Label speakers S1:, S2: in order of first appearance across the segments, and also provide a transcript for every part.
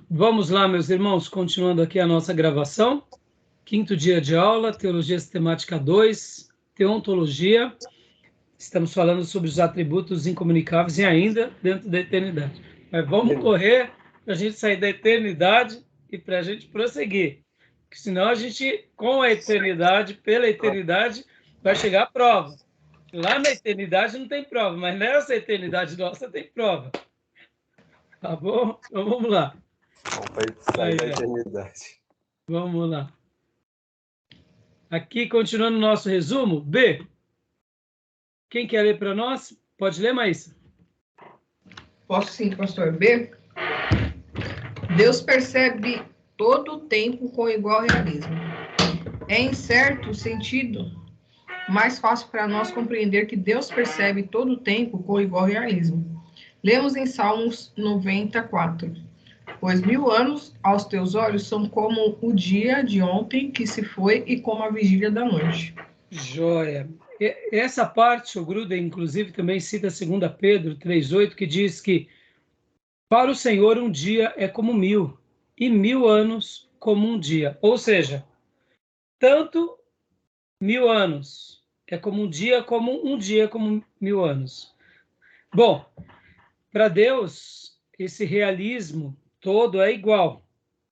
S1: Vamos lá, meus irmãos, continuando aqui a nossa gravação. Quinto dia de aula, Teologia Sistemática 2, Teontologia. Estamos falando sobre os atributos incomunicáveis e ainda dentro da eternidade. Mas vamos correr para a gente sair da eternidade e para a gente prosseguir. Porque senão a gente, com a eternidade, pela eternidade, vai chegar a prova. Lá na eternidade não tem prova, mas nessa eternidade nossa tem prova. Tá bom? Então vamos lá.
S2: Vamos sair da eternidade.
S1: Vamos lá. Aqui, continuando o nosso resumo, B. Quem quer ler para nós? Pode ler, Maísa?
S3: Posso sim, pastor. B. Deus percebe todo o tempo com igual realismo. É, em certo sentido, mais fácil para nós compreender que Deus percebe todo o tempo com igual realismo. Lemos em Salmos 94. Pois 1000 anos aos teus olhos são como o dia de ontem que se foi e como a vigília da noite.
S1: Joia. Essa parte, o Gruden, inclusive, também cita 2 Pedro 3,8, que diz que para o Senhor um dia é como 1000, e 1000 anos como um dia. Ou seja, tanto 1000 anos é como um dia como 1000 anos. Bom, para Deus, esse realismo todo é igual.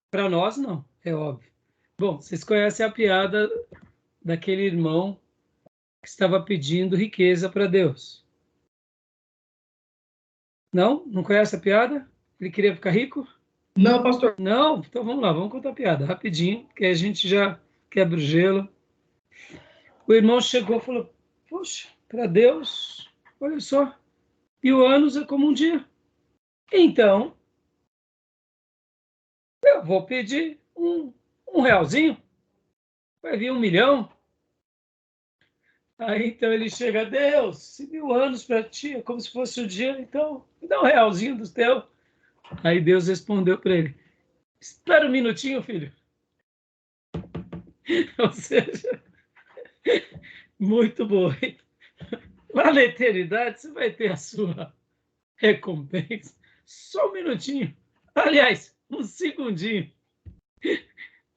S1: Para nós, não, é óbvio. Bom, vocês conhecem a piada daquele irmão que estava pedindo riqueza para Deus. Não? Não conhece a piada? Ele queria ficar rico?
S3: Não, pastor.
S1: Não? Então vamos lá, vamos contar a piada rapidinho, que a gente já quebra o gelo. O irmão chegou e falou: poxa, para Deus, olha só, 1000 anos é como um dia. Então, eu vou pedir um realzinho, vai vir 1 milhão. Aí então ele chega: Deus, se 1000 anos para ti é como se fosse o dia, então me dá um realzinho do teu. Aí Deus respondeu para ele: espera um minutinho, filho. Ou seja, muito bom. Lá na eternidade você vai ter a sua recompensa. Só um minutinho. Aliás, um segundinho.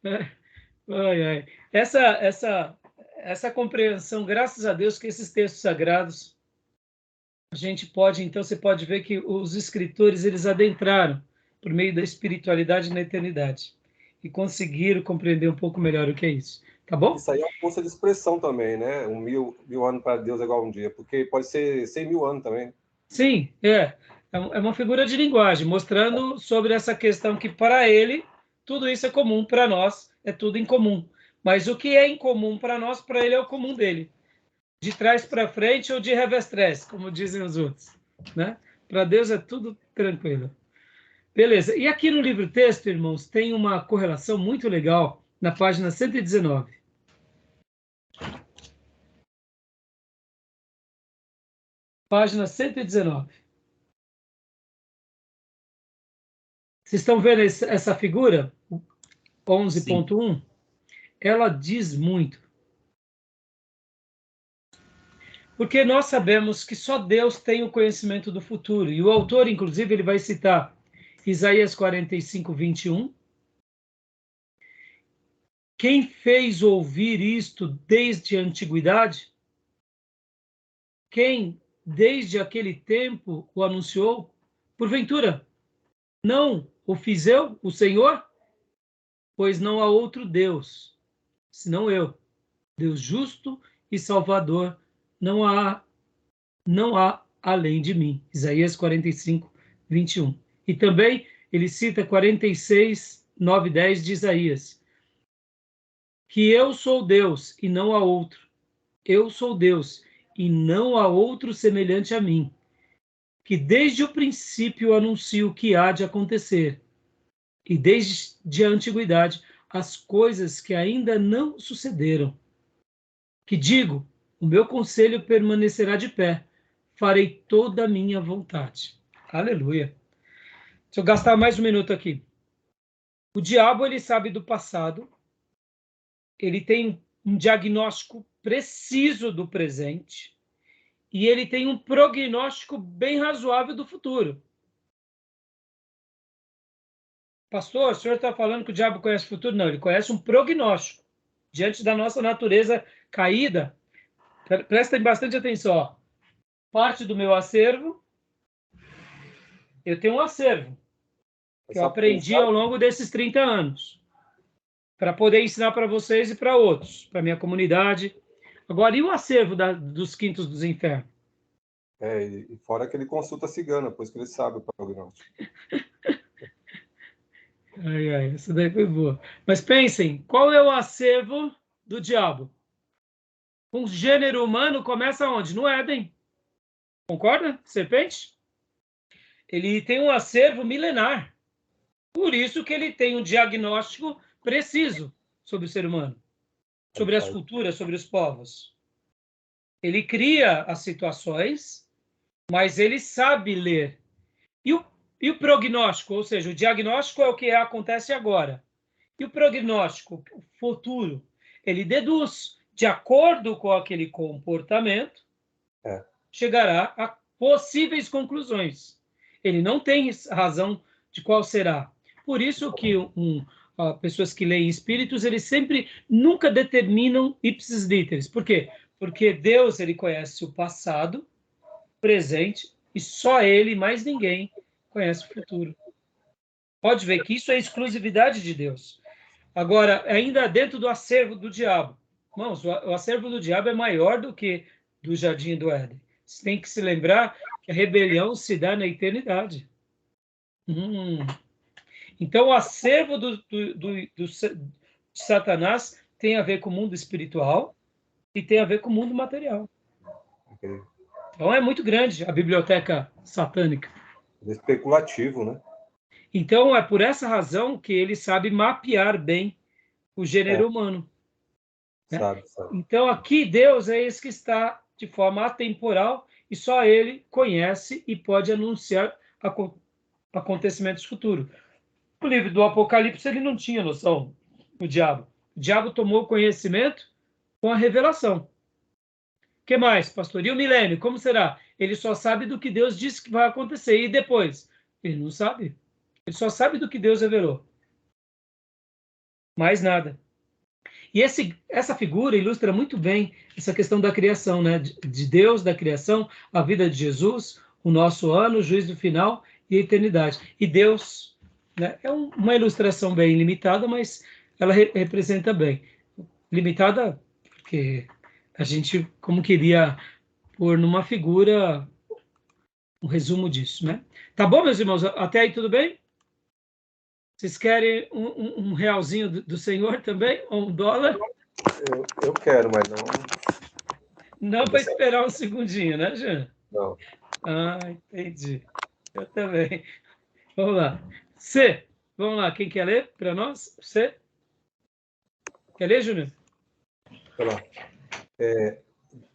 S1: Ai, ai. Essa compreensão, graças a Deus, que esses textos sagrados, a gente pode, então, você pode ver que os escritores, eles adentraram por meio da espiritualidade na eternidade e conseguiram compreender um pouco melhor o que é isso. Tá bom?
S2: Isso aí é uma força de expressão também, né? 1000 anos para Deus é igual a um dia, porque pode ser 100.000 anos também.
S1: Sim, é. É uma figura de linguagem, mostrando sobre essa questão que, para ele, tudo isso é comum, para nós é tudo incomum. Mas o que é incomum para nós, para ele é o comum dele. De trás para frente ou de revés, como dizem os outros. Né? Para Deus é tudo tranquilo. Beleza. E aqui no livro texto, irmãos, tem uma correlação muito legal na página 119. Página 119. Vocês estão vendo essa figura? 11.1? Ela diz muito. Porque nós sabemos que só Deus tem o conhecimento do futuro. E o autor, inclusive, ele vai citar Isaías 45, 21. Quem fez ouvir isto desde a antiguidade? Quem, desde aquele tempo, o anunciou? Porventura, não o fiz eu, o Senhor? Pois não há outro Deus, senão eu, Deus justo e salvador, não há além de mim. Isaías 45, 21. E também ele cita 46, 9, 10 de Isaías. Que eu sou Deus e não há outro. Eu sou Deus e não há outro semelhante a mim. Que desde o princípio anuncio o que há de acontecer. E desde a antiguidade as coisas que ainda não sucederam. Que digo, o meu conselho permanecerá de pé. Farei toda a minha vontade. Aleluia. Deixa eu gastar mais um minuto aqui. O diabo, ele sabe do passado, ele tem um diagnóstico preciso do presente e ele tem um prognóstico bem razoável do futuro. pastor, o senhor está falando que o diabo conhece o futuro? Não, ele conhece um prognóstico. Diante da nossa natureza caída, prestem bastante atenção. Ó. Parte do meu acervo, eu tenho um acervo que eu aprendi ao longo desses 30 anos, para poder ensinar para vocês e para outros, para minha comunidade. Agora, e o acervo dos quintos dos infernos?
S2: E fora que ele consulta a cigana, pois que ele sabe o prognóstico.
S1: Ai, essa daí foi boa. Mas pensem, qual é o acervo do diabo? O gênero humano começa onde? No Éden. Concorda, serpente? Ele tem um acervo milenar. Por isso que ele tem um diagnóstico preciso sobre o ser humano, sobre as culturas, sobre os povos. Ele cria as situações, mas ele sabe ler. E o prognóstico, ou seja, o diagnóstico é o que acontece agora. E o prognóstico, o futuro, ele deduz, de acordo com aquele comportamento, chegará a possíveis conclusões. Ele não tem razão de qual será. Por isso que pessoas que leem espíritos, eles sempre nunca determinam ipsis literis. Por quê? Porque Deus, ele conhece o passado, presente, e só ele, mais ninguém, conhece o futuro. Pode ver que isso é exclusividade de Deus. Agora, ainda dentro do acervo do diabo. Irmãos, o acervo do diabo é maior do que do Jardim do Éden. Você tem que se lembrar que a rebelião se dá na eternidade. Então, o acervo de Satanás tem a ver com o mundo espiritual e tem a ver com o mundo material. Então, é muito grande a biblioteca satânica.
S2: É especulativo, né?
S1: Então, é por essa razão que ele sabe mapear bem o gênero humano. Né?
S2: Sabe.
S1: Então, aqui, Deus é esse que está de forma atemporal e só ele conhece e pode anunciar acontecimentos futuros. No livro do Apocalipse, ele não tinha noção, o diabo. O diabo tomou conhecimento com a revelação. O que mais, pastor? E o milênio, como será? Ele só sabe do que Deus disse que vai acontecer. E depois? Ele não sabe. Ele só sabe do que Deus revelou. Mais nada. E essa figura ilustra muito bem essa questão da criação, né? De Deus, da criação, a vida de Jesus, o nosso ano, o juízo final e a eternidade. E Deus, né? É uma ilustração bem limitada, mas ela representa bem. Limitada porque a gente, como queria pôr numa figura um resumo disso, né? Tá bom, meus irmãos? Até aí tudo bem? Vocês querem um realzinho do Senhor também? Ou $1?
S2: Eu quero, mas não...
S1: Não para esperar um segundinho, né, Jean?
S2: Não.
S1: Ah, entendi. Eu também. Vamos lá. C. Vamos lá. Quem quer ler para nós? C. Quer ler, Júnior?
S2: Vai lá.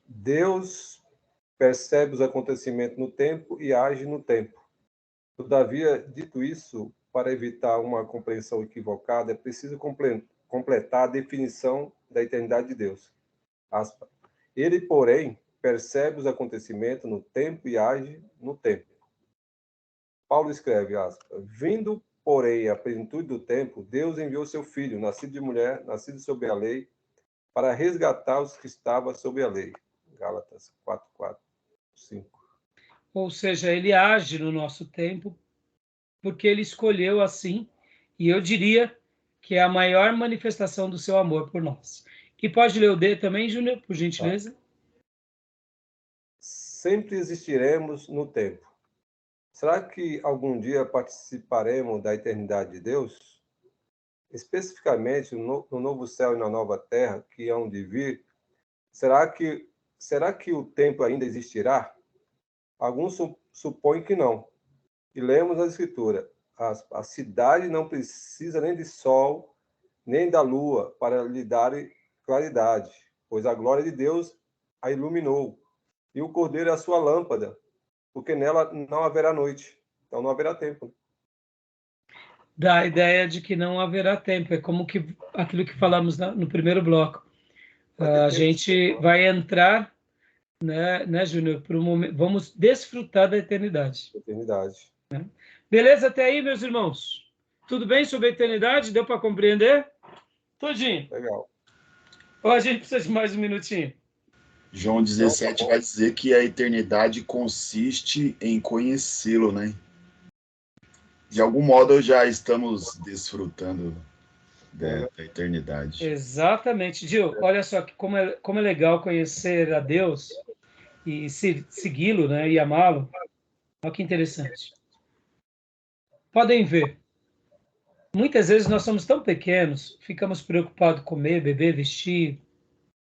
S2: Deus percebe os acontecimentos no tempo e age no tempo. Todavia, dito isso, para evitar uma compreensão equivocada, é preciso completar a definição da eternidade de Deus. Aspa. Ele, porém, percebe os acontecimentos no tempo e age no tempo. Paulo escreve, aspa, vindo, porém, a plenitude do tempo, Deus enviou seu Filho, nascido de mulher, nascido sob a lei, para resgatar os que estavam sob a lei. Gálatas 4:4, 5.
S1: Ou seja, ele age no nosso tempo porque ele escolheu assim, e eu diria que é a maior manifestação do seu amor por nós. E pode ler o D também, Júnior, por gentileza?
S2: Sempre existiremos no tempo. Será que algum dia participaremos da eternidade de Deus? Especificamente no novo céu e na nova terra que hão de vir, será que o tempo ainda existirá? Alguns supõem que não. E lemos a Escritura. A cidade não precisa nem de sol, nem da lua para lhe dar claridade, pois a glória de Deus a iluminou. E o Cordeiro é a sua lâmpada, porque nela não haverá noite. Então não haverá tempo.
S1: Dá a ideia de que não haverá tempo. É como aquilo que falamos no primeiro bloco. A gente vai entrar, né, Júnior, por um momento, vamos desfrutar da eternidade.
S2: Eternidade.
S1: Né? Beleza até aí, meus irmãos? Tudo bem sobre a eternidade? Deu para compreender? Todinho.
S2: Legal.
S1: Ou a gente precisa de mais um minutinho?
S4: João 17 vai dizer que a eternidade consiste em conhecê-lo, né? De algum modo já estamos desfrutando da eternidade.
S1: Exatamente. Gil, olha só como é legal conhecer a Deus e segui-lo, né, e amá-lo. Olha que interessante. Podem ver. Muitas vezes nós somos tão pequenos, ficamos preocupados com comer, beber, vestir,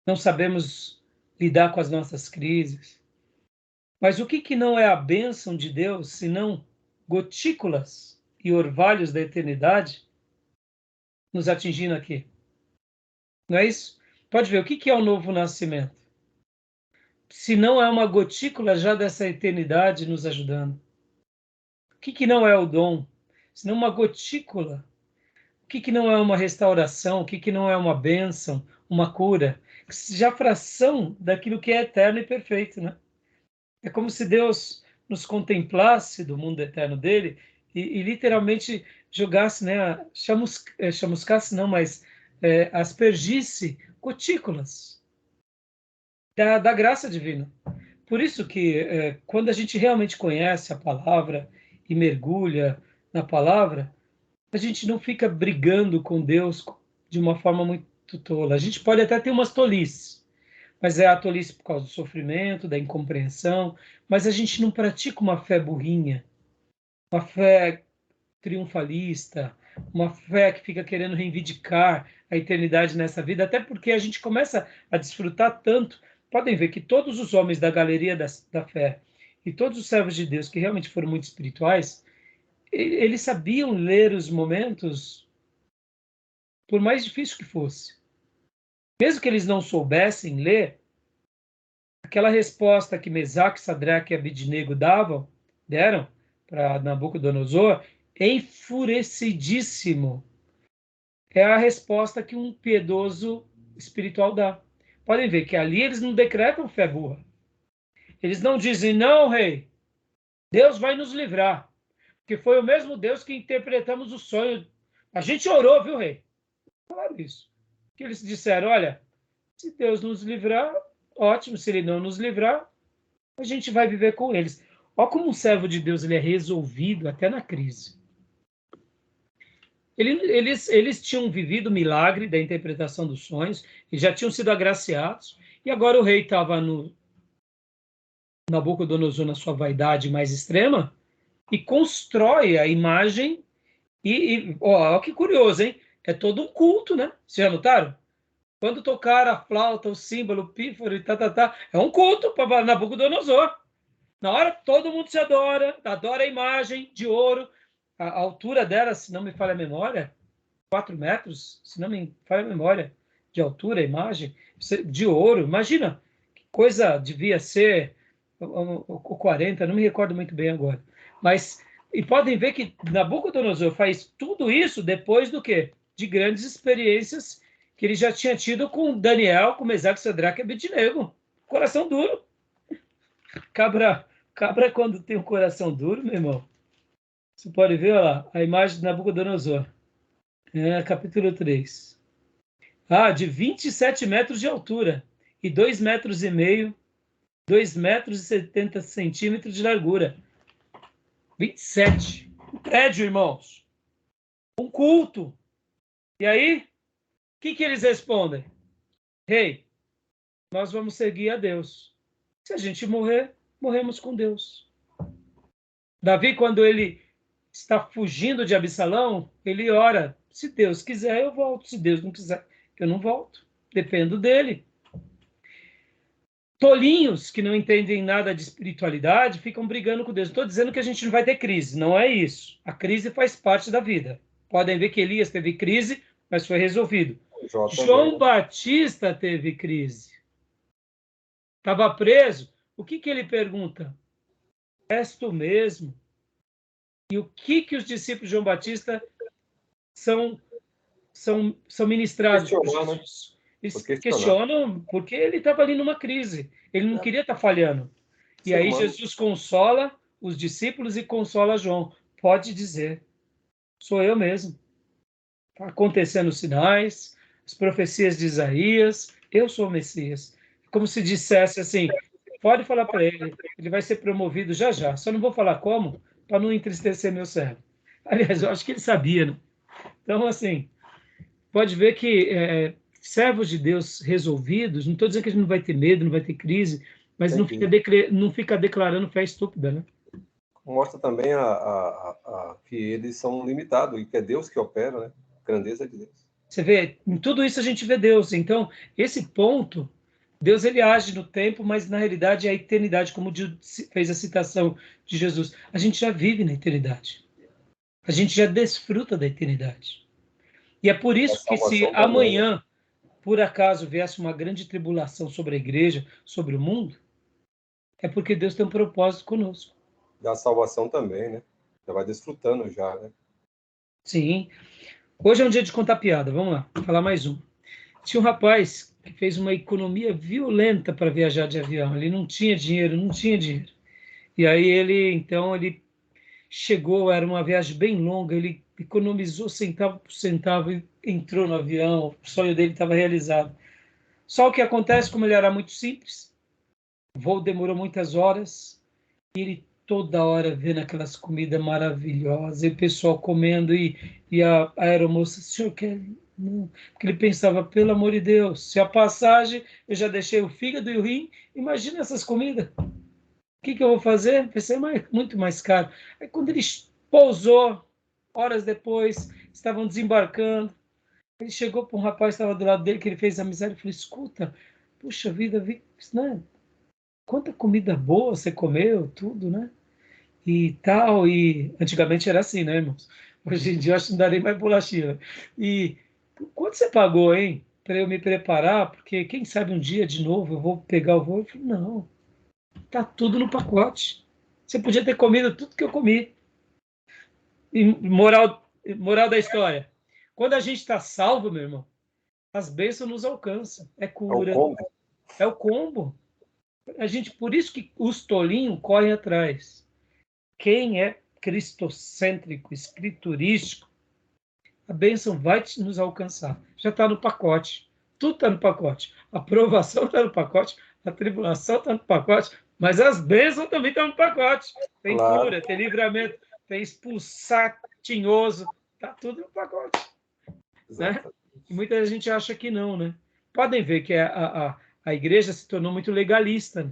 S1: não sabemos lidar com as nossas crises. Mas o que não é a bênção de Deus, senão gotículas e orvalhos da eternidade nos atingindo aqui? Não é isso? Pode ver, o que é o novo nascimento? Se não é uma gotícula já dessa eternidade nos ajudando. O que não é o dom? Se não uma gotícula. O que não é uma restauração? O que não é uma bênção, uma cura? Já fração daquilo que é eterno e perfeito, né? É como se Deus nos contemplasse do mundo eterno dele e literalmente jogasse, né? Chamuscasse não, mas aspergisse gotículas da graça divina. Por isso que quando a gente realmente conhece a palavra e mergulha na palavra, a gente não fica brigando com Deus de uma forma muito tola. A gente pode até ter umas tolices, mas é a tolice por causa do sofrimento, da incompreensão, mas a gente não pratica uma fé burrinha, uma fé triunfalista, uma fé que fica querendo reivindicar a eternidade nessa vida, até porque a gente começa a desfrutar tanto. Podem ver que todos os homens da galeria da fé e todos os servos de Deus que realmente foram muito espirituais, eles sabiam ler os momentos, por mais difícil que fosse. Mesmo que eles não soubessem ler, aquela resposta que Mesaque, Sadraque e Abednego deram para Nabucodonosor, enfurecidíssimo, é a resposta que um piedoso espiritual dá. Podem ver que ali eles não decretam fé burra. Eles não dizem, não, rei, Deus vai nos livrar. Porque foi o mesmo Deus que interpretamos o sonho. A gente orou, viu, rei? Falaram isso. Que eles disseram, olha, se Deus nos livrar, ótimo. Se ele não nos livrar, a gente vai viver com eles. Olha como um servo de Deus ele é resolvido até na crise. Eles tinham vivido o milagre da interpretação dos sonhos, e já tinham sido agraciados, e agora o rei estava no Nabucodonosor na sua vaidade mais extrema, e constrói a imagem, ó, que curioso, hein? É todo um culto, né? Vocês já notaram? Quando tocar a flauta, o símbolo, o pífaro e é um culto para Nabucodonosor. Na hora todo mundo se adora a imagem de ouro, a altura dela, se não me falha a memória, 4 metros, se não me falha a memória, de altura a imagem, de ouro. Imagina, que coisa devia ser, o 40, não me recordo muito bem agora. Mas, e podem ver que Nabucodonosor faz tudo isso depois do quê? De grandes experiências que ele já tinha tido com Daniel, com Mesaque, Sadraque e Abednego. Coração duro. Cabra quando tem um coração duro, meu irmão. Você pode ver, olha lá, a imagem de Nabucodonosor. Capítulo 3. De 27 metros de altura e 2,5 metros, 2,70 metros de largura. 27. Um prédio, irmãos. Um culto. E aí, o que eles respondem? Rei, nós vamos seguir a Deus. Se a gente morrer, morremos com Deus. Davi, quando ele está fugindo de Absalão, ele ora, se Deus quiser, eu volto. Se Deus não quiser, eu não volto. Dependo dele. Tolinhos que não entendem nada de espiritualidade ficam brigando com Deus. Não estou dizendo que a gente não vai ter crise, não é isso. A crise faz parte da vida. Podem ver que Elias teve crise, mas foi resolvido. João Batista teve crise. Estava preso. O que ele pergunta? És tu mesmo? E o que os discípulos de João Batista são ministrados por Jesus? Eles questionam porque ele estava ali numa crise. Ele não queria estar falhando. E aí Jesus consola os discípulos e consola João. Pode dizer. Sou eu mesmo. Está acontecendo os sinais, as profecias de Isaías, eu sou o Messias. Como se dissesse assim, pode falar para ele vai ser promovido já já. Só não vou falar como, para não entristecer meu servo. Aliás, eu acho que ele sabia, né? Então, assim, pode ver que servos de Deus resolvidos, não estou dizendo que a gente não vai ter medo, não vai ter crise, mas não fica declarando fé estúpida, né?
S2: Mostra também que eles são limitados e que é Deus que opera, né? A grandeza de Deus.
S1: Você vê, em tudo isso a gente vê Deus. Então, esse ponto, Deus ele age no tempo, mas na realidade é a eternidade, como fez a citação de Jesus. A gente já vive na eternidade. A gente já desfruta da eternidade. E é por isso que se amanhã, por acaso, viesse uma grande tribulação sobre a igreja, sobre o mundo, é porque Deus tem um propósito conosco.
S2: Da salvação também, né? Já vai desfrutando já, né?
S1: Sim. Hoje é um dia de contar piada. Vamos lá, vou falar mais um. Tinha um rapaz que fez uma economia violenta para viajar de avião. Ele não tinha dinheiro. E aí ele chegou, era uma viagem bem longa, ele economizou centavo por centavo e entrou no avião. O sonho dele estava realizado. Só o que acontece, como ele era muito simples, o voo demorou muitas horas, e ele toda hora vendo aquelas comidas maravilhosas, e o pessoal comendo, e a aeromoça, o senhor quer? Não. Porque ele pensava, pelo amor de Deus, se a passagem, eu já deixei o fígado e o rim, imagina essas comidas. O que eu vou fazer? Vai ser muito mais caro. Aí quando ele pousou, horas depois, estavam desembarcando, ele chegou para um rapaz que estava do lado dele, que ele fez amizade, e falou, escuta, puxa vida, né? Quanta comida boa você comeu, tudo, né? E tal, e antigamente era assim, né, irmãos? Hoje em dia eu acho que não darei mais bolachinha. E quanto você pagou, hein? Para eu me preparar, porque quem sabe um dia de novo eu vou pegar o voo. Eu falei, não, tá tudo no pacote. Você podia ter comido tudo que eu comi. E moral da história. Quando a gente está salvo, meu irmão, as bênçãos nos alcançam. É cura. É o combo. Por isso que os tolinhos correm atrás. Quem é cristocêntrico, escriturístico, a bênção vai nos alcançar. Já está no pacote. Tudo está no pacote. A aprovação está no pacote, a tribulação está no pacote, mas as bênçãos também estão no pacote. Tem cura, tem livramento, tem expulsar tinhoso, está tudo no pacote. Né? E muita gente acha que não, né? Podem ver que a igreja se tornou muito legalista. Né?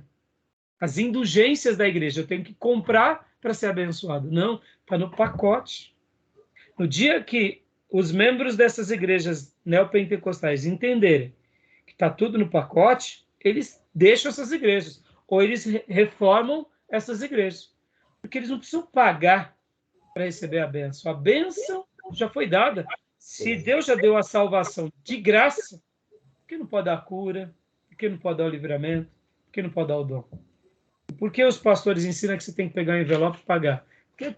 S1: As indulgências da igreja, eu tenho que comprar para ser abençoado. Não, está no pacote. No dia que os membros dessas igrejas neopentecostais entenderem que está tudo no pacote, eles deixam essas igrejas, ou eles reformam essas igrejas, porque eles não precisam pagar para receber a bênção. A bênção já foi dada. Se Deus já deu a salvação de graça, por que não pode dar a cura? Por que não pode dar o livramento? Por que não pode dar o dom? Por que os pastores ensinam que você tem que pegar um envelope e pagar? Porque é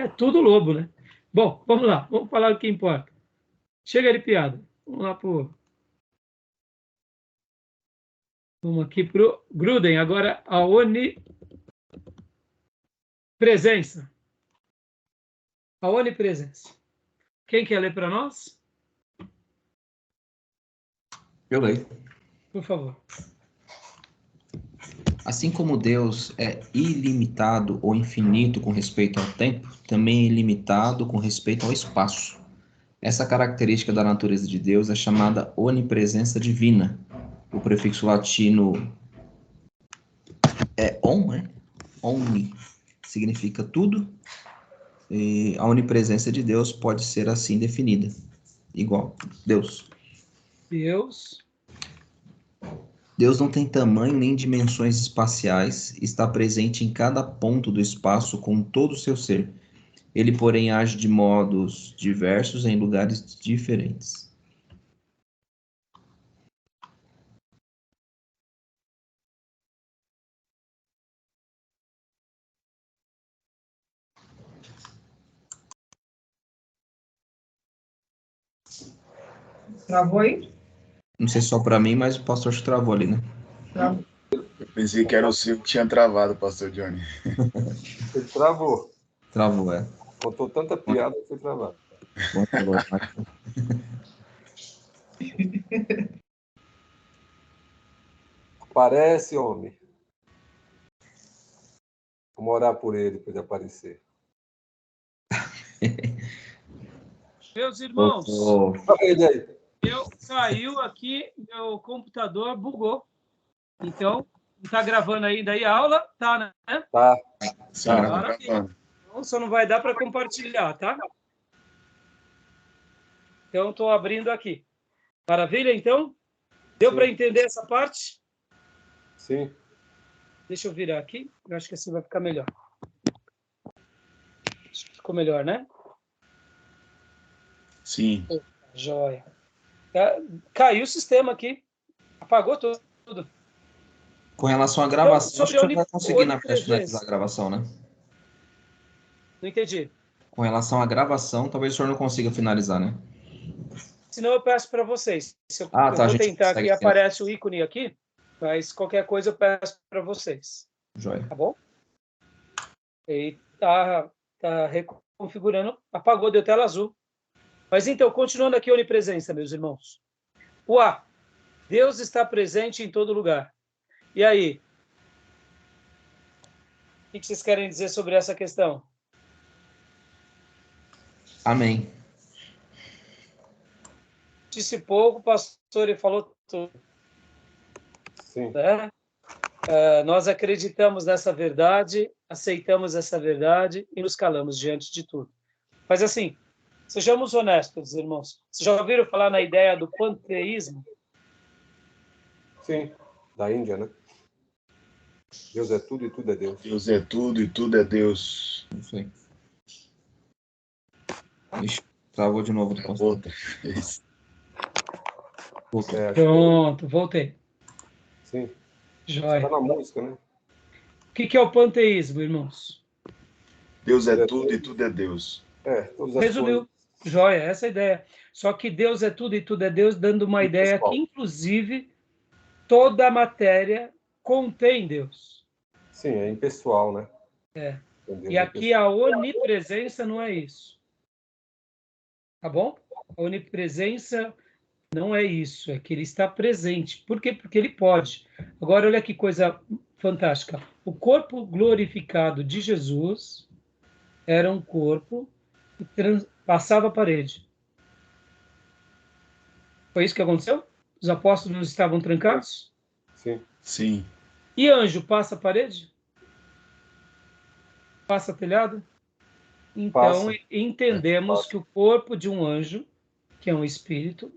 S1: tudo lobo, né? Bom, vamos lá, vamos falar o que importa. Chega de piada. Vamos lá Vamos aqui para o Gruden. Agora a onipresença. A onipresença. Quem quer ler para nós?
S5: Eu leio.
S1: Por favor.
S5: Assim como Deus é ilimitado ou infinito com respeito ao tempo, também é ilimitado com respeito ao espaço. Essa característica da natureza de Deus é chamada onipresença divina. O prefixo latino é né? Omni significa tudo. E a onipresença de Deus pode ser assim definida. Igual, Deus. Deus não tem tamanho nem dimensões espaciais, está presente em cada ponto do espaço com todo o seu ser. Ele, porém, age de modos diversos em lugares diferentes.
S3: Travou aí?
S5: Não sei só para mim, mas o pastor travou ali, né?
S3: Travou.
S4: Eu pensei que era o seu que tinha travado, pastor Johnny.
S2: Ele travou.
S5: Travou, é.
S2: Contou tanta piada que foi pra lá. Aparece, homem. Vamos orar por ele para ele aparecer.
S1: Meus irmãos,
S2: Olha ele aí.
S1: Saiu aqui, meu computador bugou. Então, está gravando ainda aí a aula? Tá, né?
S2: Tá.
S4: Sim,
S1: Tá.
S4: gravando.
S1: Então, só não vai dar para compartilhar, tá? Então, estou abrindo aqui. Maravilha, então? Deu para entender essa parte?
S2: Sim.
S1: Deixa eu virar aqui. Eu acho que assim vai ficar melhor. Acho que ficou melhor, né?
S4: Sim.
S1: Joia. Caiu o sistema aqui. Apagou tudo.
S5: Com relação à gravação,
S1: Então,
S5: acho que você vai conseguir, na verdade,
S1: onipresença.
S5: finalizar a gravação, né?
S1: Não entendi.
S5: Com relação à gravação, talvez o senhor não consiga finalizar, né?
S1: Senão eu peço para vocês. Eu
S5: tá, a
S1: vou
S5: gente
S1: tentar
S5: consegue
S1: aqui,
S5: sim.
S1: aparece o ícone aqui, mas qualquer coisa eu peço para vocês.
S5: Joia.
S1: Tá bom? E tá reconfigurando. Apagou, deu tela azul. Mas então, continuando aqui a onipresença, meus irmãos. O A. Deus está presente em todo lugar. E aí? O que vocês querem dizer sobre essa questão?
S5: Amém.
S1: Disse pouco, o pastor ele falou tudo.
S2: Sim.
S1: Né? Nós acreditamos nessa verdade, aceitamos essa verdade e nos calamos diante de tudo. Mas assim, sejamos honestos, irmãos. Vocês já ouviram falar na ideia do panteísmo?
S2: Sim. Da Índia, né? Deus é tudo e tudo é Deus.
S4: Deus é tudo e tudo é Deus.
S5: Isso aí. Ixi, travou de novo do pastor.
S4: Outra. Isso.
S5: Voltou.
S1: Pronto, voltei.
S2: Sim.
S1: Joia.
S2: Está na música, né?
S1: O que é o panteísmo, irmãos?
S4: Deus é tudo e tudo é Deus.
S2: Todas as
S1: Resumiu.
S2: coisas.
S1: Joia, essa é a ideia. Só que Deus é tudo e tudo é Deus, dando uma ideia que, inclusive, toda a matéria contém Deus.
S2: Sim, é impessoal, né?
S1: E aqui a onipresença não é isso. Tá bom? A onipresença não é isso, é que ele está presente. Por quê? Porque ele pode. Agora, olha que coisa fantástica. O corpo glorificado de Jesus era um corpo que passava a parede. Foi isso que aconteceu? Os apóstolos não estavam trancados?
S2: Sim.
S4: Sim.
S1: E anjo passa a parede? Passa telhado? Então,
S2: Passa.
S1: entendemos que o corpo de um anjo, que é um espírito,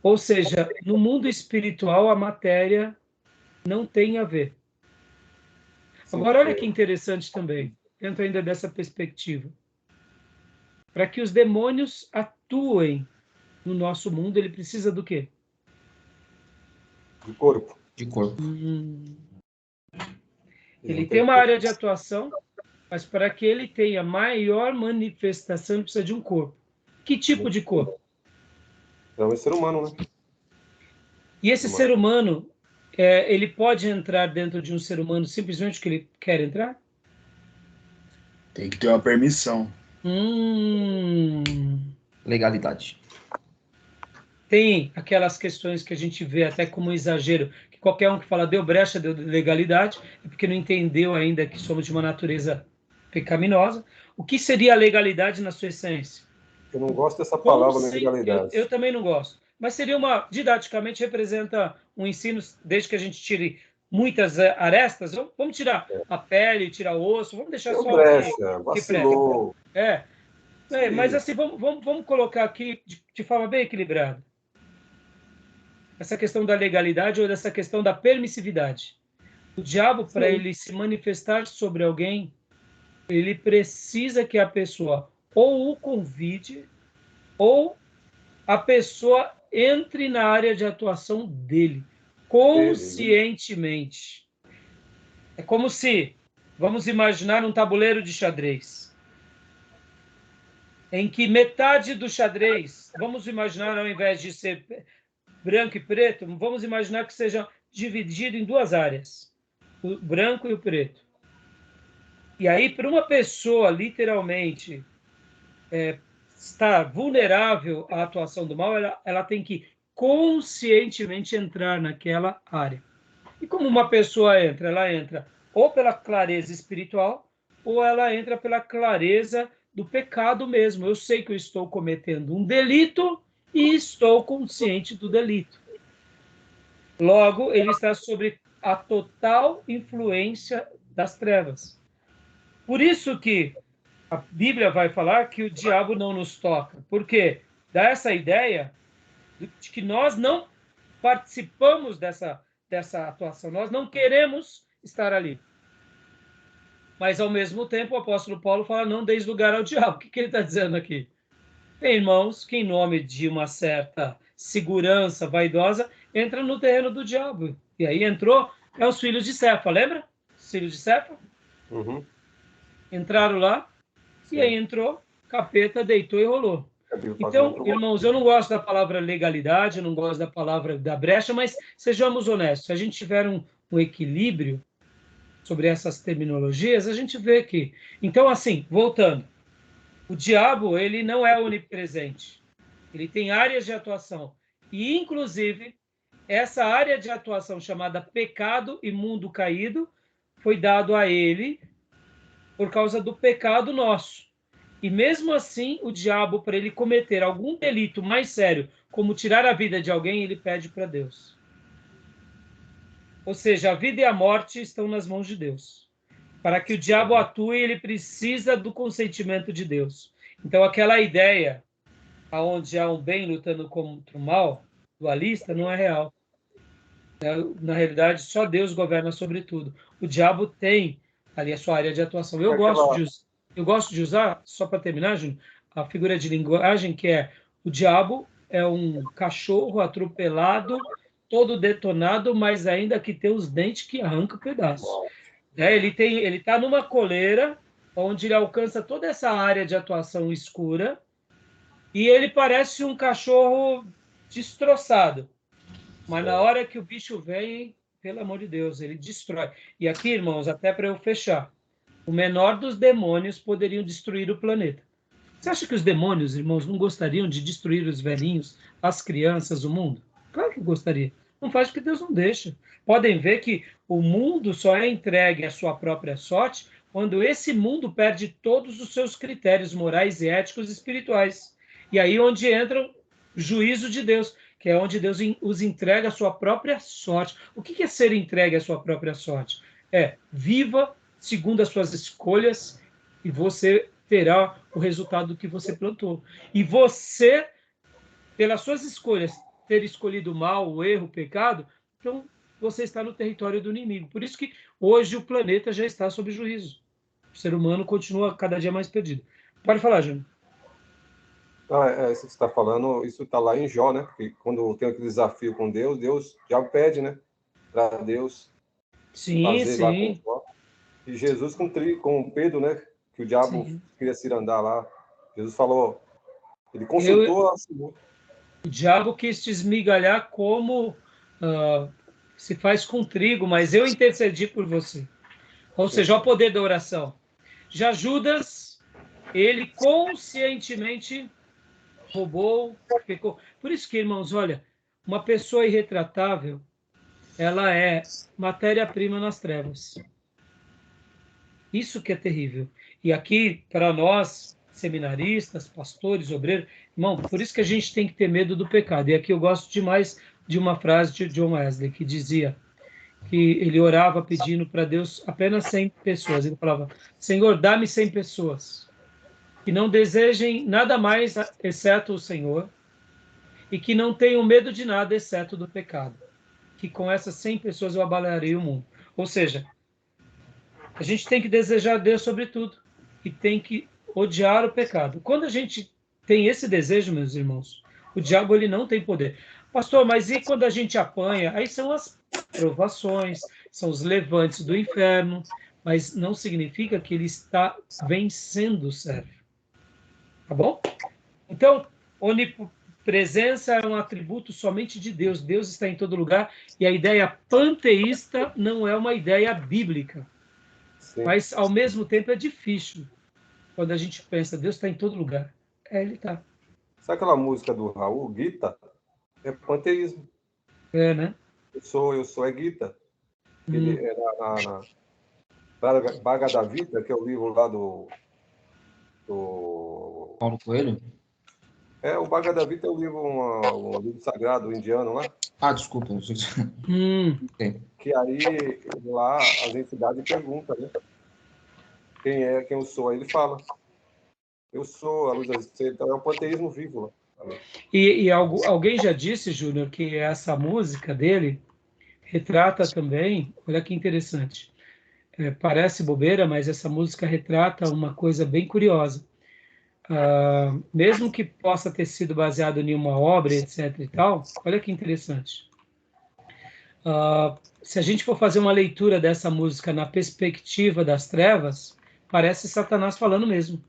S1: ou seja, no mundo espiritual, a matéria não tem a ver.
S2: Sim,
S1: Agora, olha que interessante também, dentro ainda dessa perspectiva. Para que os demônios atuem no nosso mundo, ele precisa do quê?
S2: de corpo.
S5: De corpo.
S1: Ele tem uma área de atuação, mas para que ele tenha maior manifestação, ele precisa de um corpo. Que tipo de corpo?
S2: É um ser humano, né?
S1: E esse ser humano, ele pode entrar dentro de um ser humano simplesmente porque ele quer entrar?
S4: Tem que ter uma permissão.
S5: Legalidade.
S1: Tem aquelas questões que a gente vê até como exagero, que qualquer um que fala deu brecha, deu legalidade, é porque não entendeu ainda que somos de uma natureza pecaminosa. O que seria a legalidade na sua essência?
S2: Eu não gosto dessa palavra
S1: Como
S2: legalidade.
S1: eu também não gosto. Mas seria didaticamente representa um ensino, desde que a gente tire muitas arestas, vamos tirar a pele, tirar o osso, vamos deixar só
S2: brecha, vacilou.
S1: mas assim, vamos colocar aqui de forma bem equilibrada. Essa questão da legalidade ou dessa questão da permissividade. O diabo, para ele se manifestar sobre alguém, ele precisa que a pessoa ou o convide ou a pessoa entre na área de atuação dele, conscientemente. É como se, vamos imaginar um tabuleiro de xadrez, em que metade do xadrez, vamos imaginar, ao invés de ser branco e preto, vamos imaginar que seja dividido em duas áreas, o branco e o preto. E aí, para uma pessoa, literalmente, estar vulnerável à atuação do mal, ela tem que conscientemente entrar naquela área. E como uma pessoa entra? Ela entra ou pela clareza espiritual, ou ela entra pela clareza do pecado mesmo. Eu sei que eu estou cometendo um delito e estou consciente do delito. Logo, ele está sob a total influência das trevas. Por isso que a Bíblia vai falar que o diabo não nos toca. Por quê? Dá essa ideia de que nós não participamos dessa atuação. Nós não queremos estar ali. Mas, ao mesmo tempo, o apóstolo Paulo fala, não deis lugar ao diabo. O que ele está dizendo aqui? Tem irmãos que, em nome de uma certa segurança vaidosa, entram no terreno do diabo. E aí entrou, os filhos de Cefa, lembra? Os filhos de Cefa?
S2: Uhum.
S1: Entraram lá,
S2: Sim.
S1: e aí entrou, capeta, deitou e rolou. Então, irmãos, eu não gosto da palavra legalidade, eu não gosto da palavra da brecha, mas sejamos honestos, se a gente tiver um equilíbrio sobre essas terminologias, a gente vê que... Então, assim, voltando, o diabo, ele não é onipresente, ele tem áreas de atuação, e, inclusive, essa área de atuação chamada pecado e mundo caído foi dado a ele por causa do pecado nosso. E mesmo assim, o diabo, para ele cometer algum delito mais sério, como tirar a vida de alguém, ele pede para Deus. Ou seja, a vida e a morte estão nas mãos de Deus. Para que o diabo atue, ele precisa do consentimento de Deus. Então, aquela ideia onde há um bem lutando contra o mal, dualista, não é real. Na realidade, só Deus governa sobre tudo. O diabo tem ali a sua área de atuação. Eu gosto de usar, só para terminar, Júnior, a figura de linguagem que é o diabo é um cachorro atropelado, todo detonado, mas ainda que tem os dentes que arrancam pedaços. Ele está numa coleira onde ele alcança toda essa área de atuação escura e ele parece um cachorro destroçado. Mas na hora que o bicho vem, pelo amor de Deus, ele destrói. E aqui, irmãos, até para eu fechar, o menor dos demônios poderiam destruir o planeta. Você acha que os demônios, irmãos, não gostariam de destruir os velhinhos, as crianças, o mundo? Claro que gostaria. Não faz porque Deus não deixa. Podem ver que o mundo só é entregue à sua própria sorte quando esse mundo perde todos os seus critérios morais e éticos e espirituais. E aí onde entra o juízo de Deus, que é onde Deus os entrega à sua própria sorte. O que é ser entregue à sua própria sorte? Viva segundo as suas escolhas e você terá o resultado que você plantou. E você, pelas suas escolhas, ter escolhido o mal, o erro, o pecado, então você está no território do inimigo. Por isso que hoje o planeta já está sob juízo. O ser humano continua cada dia mais perdido. Pode falar, Júnior.
S2: Isso que você está falando, isso está lá em Jó, né? Porque quando tem aquele desafio com Deus, Deus já pede, né? Para Deus fazer lá com Jó. E Jesus com Pedro, né? Que o diabo queria se andar lá. Jesus falou, ele consultou a Senhor.
S1: O diabo quis te esmigalhar como se faz com trigo, mas eu intercedi por você. Ou seja, o poder da oração. Já Judas, ele conscientemente roubou, pecou. Por isso que, irmãos, olha, uma pessoa irretratável, ela é matéria-prima nas trevas. Isso que é terrível. E aqui, para nós, seminaristas, pastores, obreiros, irmão, por isso que a gente tem que ter medo do pecado. E aqui eu gosto demais de uma frase de John Wesley, que dizia que ele orava pedindo para Deus apenas 100 pessoas. Ele falava, Senhor, dá-me 100 pessoas que não desejem nada mais exceto o Senhor e que não tenham medo de nada exceto do pecado. Que com essas 100 pessoas eu abalarei o mundo. Ou seja, a gente tem que desejar Deus sobre tudo e tem que odiar o pecado. Quando a gente tem esse desejo, meus irmãos, o diabo ele não tem poder. Pastor, mas e quando a gente apanha? Aí são as provações, são os levantes do inferno, mas não significa que ele está vencendo o servo. Tá bom? Então, onipresença é um atributo somente de Deus. Deus está em todo lugar e a ideia panteísta não é uma ideia bíblica. Sim. Mas, ao mesmo tempo, é difícil quando a gente pensa, Deus está em todo lugar. Ele tá.
S2: Sabe aquela música do Raul, Gita? É panteísmo.
S1: É, né?
S2: Eu sou é Gita. Ele é na Bhagavad Gita, que é o livro lá do
S5: Paulo Coelho?
S2: o Bhagavad Gita é um livro sagrado indiano lá,
S5: Ah, desculpa. Ok.
S2: que aí lá as entidades perguntam, né? Quem eu sou? Aí ele fala, eu sou a luz das estrelas. Então é um panteísmo vivo lá.
S1: E alguém já disse, Júnior, que essa música dele retrata também, olha que interessante, parece bobeira, mas essa música retrata uma coisa bem curiosa. Mesmo que possa ter sido baseado em uma obra, etc. e tal, olha que interessante. Se a gente for fazer uma leitura dessa música na perspectiva das trevas, parece Satanás falando mesmo,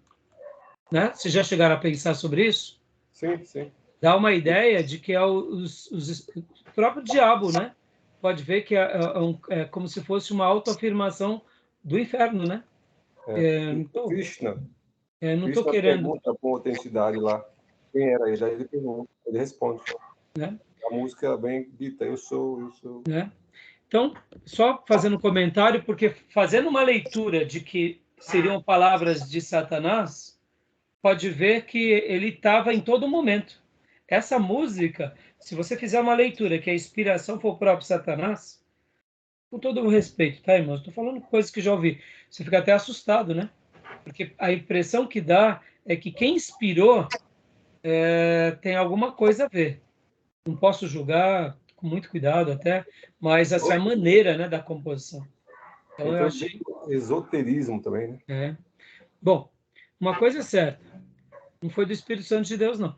S1: né? Vocês já chegaram a pensar sobre isso?
S2: Sim, sim.
S1: Dá uma ideia de que é o próprio diabo, né? Pode ver que é como se fosse uma autoafirmação do inferno, né?
S2: Krishna
S1: Não estou querendo,
S2: pergunta com autenticidade lá quem era ele. Aí ele pergunta, ele responde.
S1: né?
S2: A música bem dita, eu sou.
S1: Né? Então, só fazendo um comentário, porque fazendo uma leitura de que seriam palavras de Satanás, pode ver que ele estava em todo momento. Essa música, se você fizer uma leitura que a inspiração for o próprio Satanás, com todo o respeito, tá, irmãos? Estou falando coisas que já ouvi. Você fica até assustado, né? Porque a impressão que dá é que quem inspirou tem alguma coisa a ver. Não posso julgar, com muito cuidado até, mas essa é a maneira, né, da composição. Então eu
S2: Então,
S1: achei.
S2: esoterismo também, né?
S1: Bom, uma coisa é certa, não foi do Espírito Santo de Deus, não.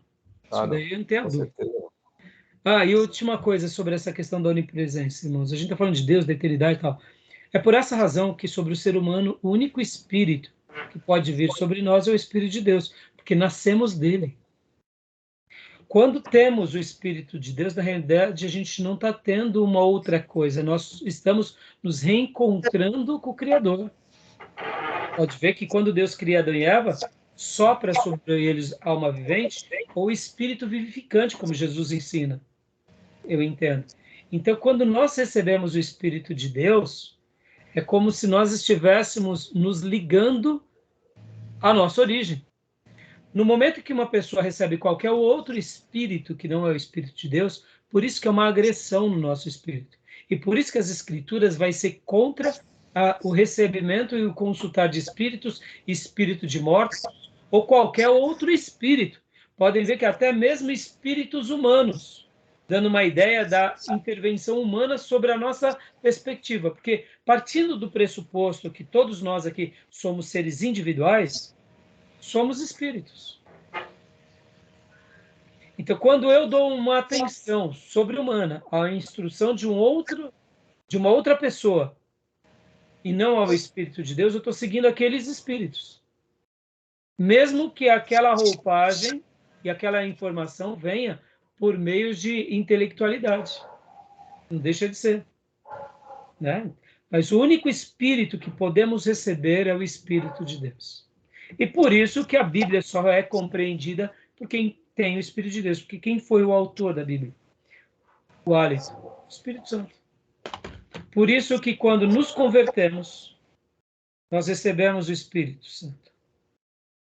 S1: Isso
S2: Não,
S1: daí eu não tenho a
S2: com
S1: dúvida.
S2: certeza.
S1: E última coisa sobre essa questão da onipresença, irmãos. A gente está falando de Deus, da eternidade e tal. É por essa razão que sobre o ser humano, o único espírito que pode vir sobre nós é o Espírito de Deus, porque nascemos dele. Quando temos o Espírito de Deus, na realidade, a gente não está tendo uma outra coisa, nós estamos nos reencontrando com o Criador. Pode ver que quando Deus cria Adão e Eva, sopra sobre eles alma vivente ou espírito vivificante, como Jesus ensina. Eu entendo. Então, quando nós recebemos o Espírito de Deus, é como se nós estivéssemos nos ligando à nossa origem. No momento que uma pessoa recebe qualquer outro espírito que não é o Espírito de Deus, por isso que é uma agressão no nosso espírito. E por isso que as Escrituras vai ser contra o recebimento e o consultar de espíritos, espírito de morte, ou qualquer outro espírito. Podem ver que até mesmo espíritos humanos, dando uma ideia da intervenção humana sobre a nossa perspectiva. Porque partindo do pressuposto que todos nós aqui somos seres individuais, somos espíritos. Então, quando eu dou uma atenção sobre-humana à instrução de uma outra pessoa, e não ao Espírito de Deus, eu estou seguindo aqueles espíritos. Mesmo que aquela roupagem e aquela informação venha por meio de intelectualidade. Não deixa de ser. Né? Mas o único espírito que podemos receber é o Espírito de Deus. E por isso que a Bíblia só é compreendida por quem tem o Espírito de Deus. Porque quem foi o autor da Bíblia? O hálito, o Espírito Santo. Por isso que quando nos convertemos, nós recebemos o Espírito Santo.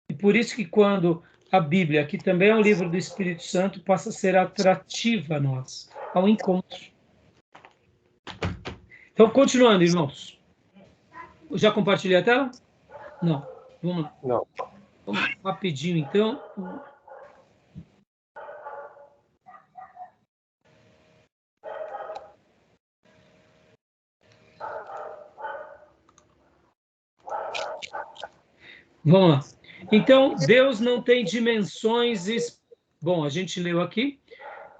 S1: E por isso que quando a Bíblia, que também é um livro do Espírito Santo, passa a ser atrativa a nós, ao encontro. Então, continuando, irmãos. Eu já compartilhei a tela? Não. Vamos lá.
S2: Não.
S1: Vamos rapidinho, então. Vamos lá. Então, Deus não tem dimensões. Bom, a gente leu aqui.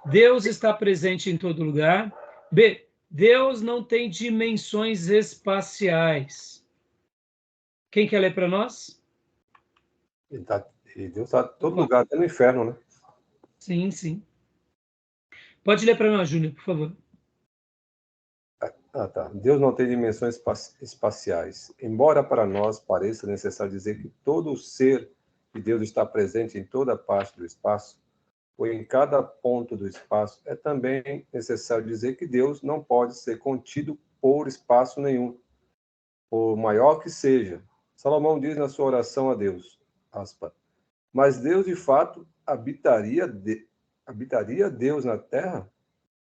S1: Deus está presente em todo lugar. B. Deus não tem dimensões espaciais. Quem quer ler para nós?
S2: E Deus está em todo lugar, até no inferno, né?
S1: Sim, sim. Pode ler para nós, Júnior, por favor.
S2: Tá. Deus não tem dimensões espaciais. Embora para nós pareça necessário dizer que todo ser que Deus está presente em toda parte do espaço, ou em cada ponto do espaço, é também necessário dizer que Deus não pode ser contido por espaço nenhum, por maior que seja. Salomão diz na sua oração a Deus, aspas, mas Deus, de fato, habitaria Deus na terra?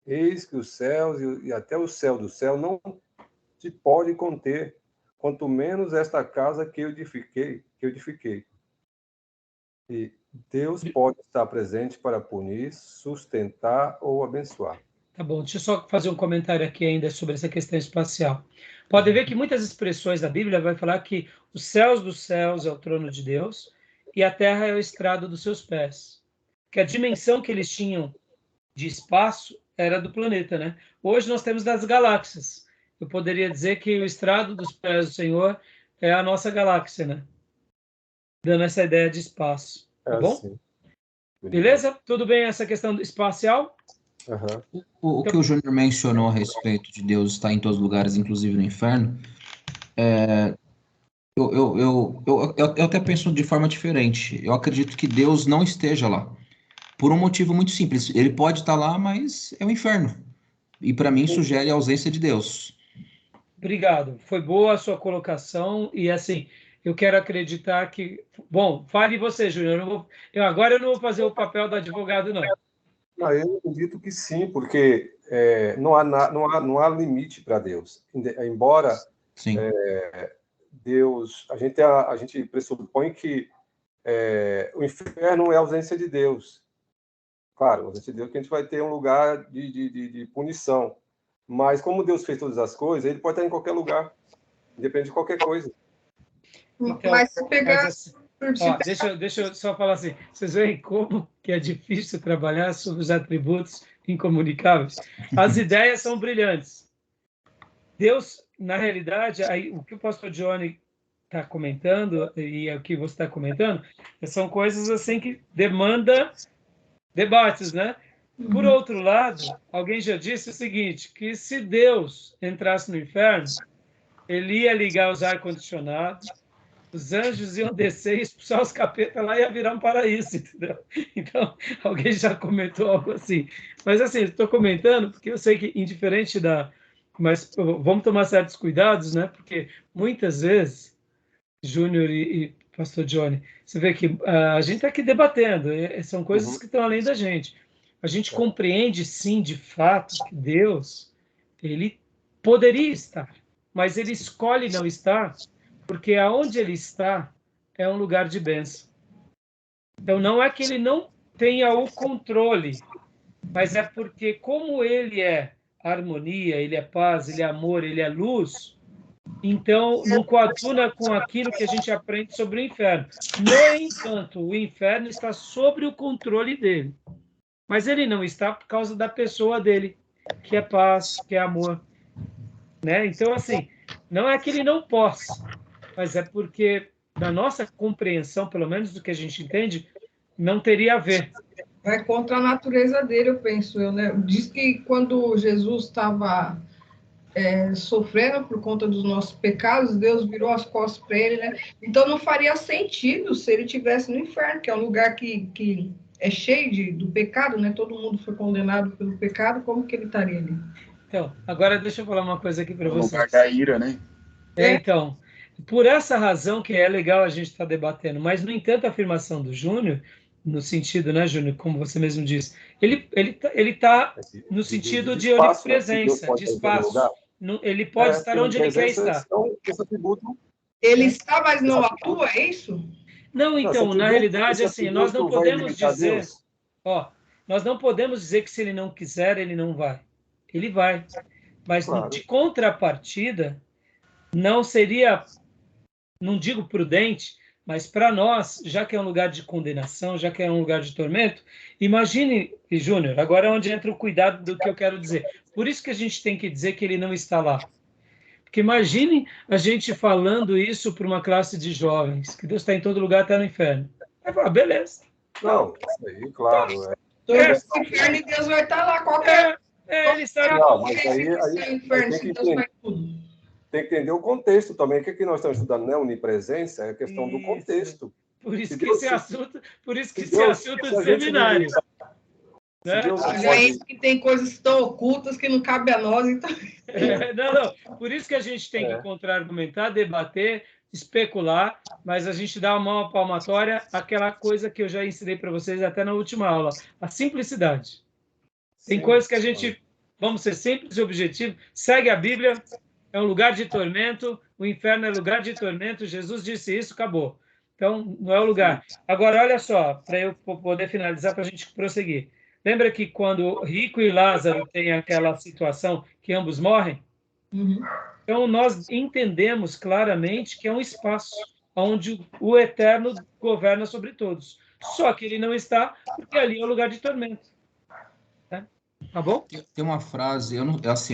S2: Eis que os céus e até o céu do céu não te pode conter, quanto menos esta casa que eu edifiquei. E Deus pode estar presente para punir, sustentar ou abençoar.
S1: Tá bom, deixa eu só fazer um comentário aqui ainda sobre essa questão espacial. Pode ver que muitas expressões da Bíblia vai falar que os céus dos céus é o trono de Deus e a terra é o estrado dos seus pés. Que a dimensão que eles tinham de espaço era do planeta, né? Hoje nós temos das galáxias. Eu poderia dizer que o estrado dos pés do Senhor é a nossa galáxia, né? Dando essa ideia de espaço. Tá bom?
S2: Assim.
S1: Beleza? Tudo bem essa questão espacial?
S2: Uhum.
S5: O que o Júnior mencionou a respeito de Deus estar em todos os lugares, inclusive no inferno, eu até penso de forma diferente. Eu acredito que Deus não esteja lá. Por um motivo muito simples. Ele pode estar lá, mas é o inferno. E para mim sugere a ausência de Deus.
S1: Obrigado. Foi boa a sua colocação e assim, eu quero acreditar que... Bom, fale você, Júnior. Agora eu não vou fazer o papel do advogado, não.
S2: Não, eu acredito que sim, porque não há limite para Deus. Embora
S5: Sim.
S2: Deus... A gente pressupõe que o inferno é a ausência de Deus. Claro, a ausência de Deus que a gente vai ter um lugar de punição. Mas como Deus fez todas as coisas, ele pode estar em qualquer lugar, independente de qualquer coisa.
S1: Então,
S3: mas se pegar...
S1: deixa eu só falar assim, vocês veem como que é difícil trabalhar sobre os atributos incomunicáveis? As ideias são brilhantes. Deus, na realidade, aí, o que o pastor Johnny está comentando, e o que você está comentando, são coisas assim que demandam debates, né? Por outro lado, alguém já disse o seguinte, que se Deus entrasse no inferno, ele ia ligar os ar-condicionados, os anjos iam descer e expulsar os capetas lá e ia virar um paraíso, entendeu? Então, alguém já comentou algo assim. Mas, assim, estou comentando porque eu sei que, indiferente da... Mas vamos tomar certos cuidados, né? Porque, muitas vezes, Júnior e pastor Johnny, você vê que a gente está aqui debatendo, são coisas que estão além da gente. A gente compreende, sim, de fato, que Deus, ele poderia estar, mas ele escolhe não estar, porque aonde ele está é um lugar de bênção. Então, não é que ele não tenha o controle, mas é porque, como ele é harmonia, ele é paz, ele é amor, ele é luz, então não coaduna com aquilo que a gente aprende sobre o inferno. No entanto, o inferno está sob o controle dele, mas ele não está por causa da pessoa dele, que é paz, que é amor, né? Então, assim, não é que ele não possa, mas é porque, na nossa compreensão, pelo menos do que a gente entende, não teria a ver.
S3: Vai contra a natureza dele, eu penso. Né? Diz que quando Jesus estava sofrendo por conta dos nossos pecados, Deus virou as costas para ele, né? Então não faria sentido se ele estivesse no inferno, que é um lugar que é cheio do pecado, né? Todo mundo foi condenado pelo pecado, como que ele estaria ali?
S1: Então, agora deixa eu falar uma coisa aqui para vocês.
S4: No lugar da ira, né?
S1: Então, por essa razão que é legal a gente estar debatendo, mas, no entanto, a afirmação do Júnior, no sentido, né, Júnior, como você mesmo disse, ele tá no sentido de
S2: espaço,
S1: onipresença, de espaço. Ele pode estar onde ele quer estar.
S3: Ele está, mas não atua, é isso?
S1: Não, então, na realidade, assim, nós não podemos dizer... nós não podemos dizer que se ele não quiser, ele não vai. Ele vai. Mas, de contrapartida, não seria, não digo prudente, mas para nós, já que é um lugar de condenação, já que é um lugar de tormento, imagine, Júnior, agora é onde entra o cuidado do que eu quero dizer. Por isso que a gente tem que dizer que ele não está lá. Porque imagine a gente falando isso para uma classe de jovens, que Deus está em todo lugar, está no inferno. Vai falar, beleza.
S2: Não, isso aí, claro.
S3: No inferno e Deus vai estar lá, qualquer...
S1: ele está...
S2: Não, mas aí tem que entender o contexto também. O que nós estamos estudando não é onipresença, é a questão do contexto.
S1: Por isso
S2: Se
S1: que
S2: Deus-
S1: esse assunto, por isso que
S2: se
S1: esse
S2: Deus-
S1: assunto
S2: se
S1: de
S2: a gente
S1: seminário.
S2: se
S1: Né?
S2: Deus não
S3: A
S2: pode-
S3: gente que tem coisas tão ocultas que não cabe a nós, então.
S1: Não. Por isso que a gente tem que contra-argumentar, debater, especular, mas a gente dá uma palmatória àquela coisa que eu já ensinei para vocês até na última aula, a simplicidade. Tem
S2: Sim.
S1: coisas que a gente, vamos ser simples e objetivos, segue a Bíblia, é um lugar de tormento, o inferno é lugar de tormento, Jesus disse isso, acabou. Então, não é o lugar. Agora, olha só, para eu poder finalizar, para a gente prosseguir. Lembra que quando Rico e Lázaro têm aquela situação que ambos morrem?
S3: Uhum.
S1: Então, nós entendemos claramente que é um espaço onde o Eterno governa sobre todos. Só que ele não está, porque ali é o lugar de tormento. Tá bom?
S5: Tem uma frase, eu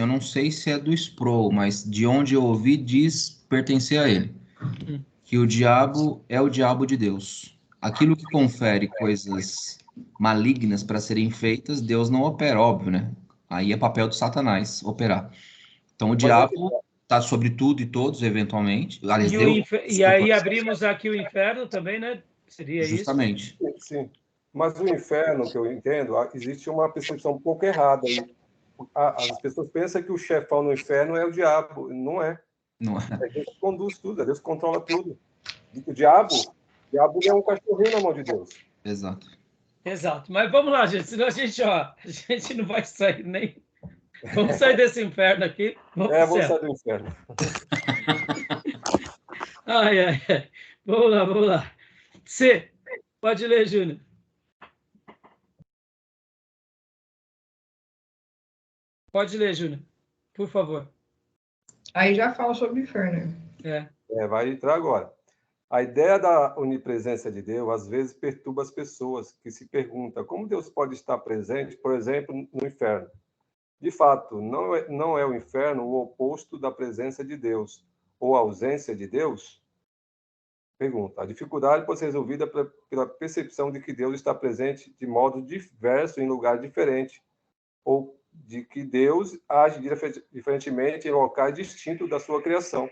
S5: não sei se é do Sproul, mas de onde eu ouvi diz pertencer a ele, que o diabo é o diabo de Deus. Aquilo que confere coisas malignas para serem feitas, Deus não opera, óbvio, né? Aí é papel do Satanás operar. Então o diabo está sobre tudo e todos, eventualmente. Aliás,
S1: E aí abrimos aqui o inferno também, né? Seria
S5: justamente.
S2: Sim, sim. Mas o inferno, que eu entendo, existe uma percepção um pouco errada aí. As pessoas pensam que o chefão no inferno é o diabo. Não é.
S5: Não é?
S2: É Deus que conduz tudo, é Deus que controla tudo. O diabo é um cachorrinho na mão de Deus.
S5: Exato.
S1: Exato. Mas vamos lá, gente. Senão a gente não vai sair nem... Vamos sair desse inferno aqui.
S2: Vamos sair do inferno.
S1: Ai. Vamos lá. C. Pode ler, Júnior. Pode ler, Júnior. Por favor.
S3: Aí já fala sobre o inferno.
S2: Vai entrar agora. A ideia da onipresença de Deus, às vezes, perturba as pessoas que se perguntam como Deus pode estar presente, por exemplo, no inferno. De fato, não é o inferno o oposto da presença de Deus ou a ausência de Deus? Pergunta. A dificuldade pode ser resolvida pela percepção de que Deus está presente de modo diverso em lugar diferente, ou de que Deus age diferentemente em locais distintos da sua criação.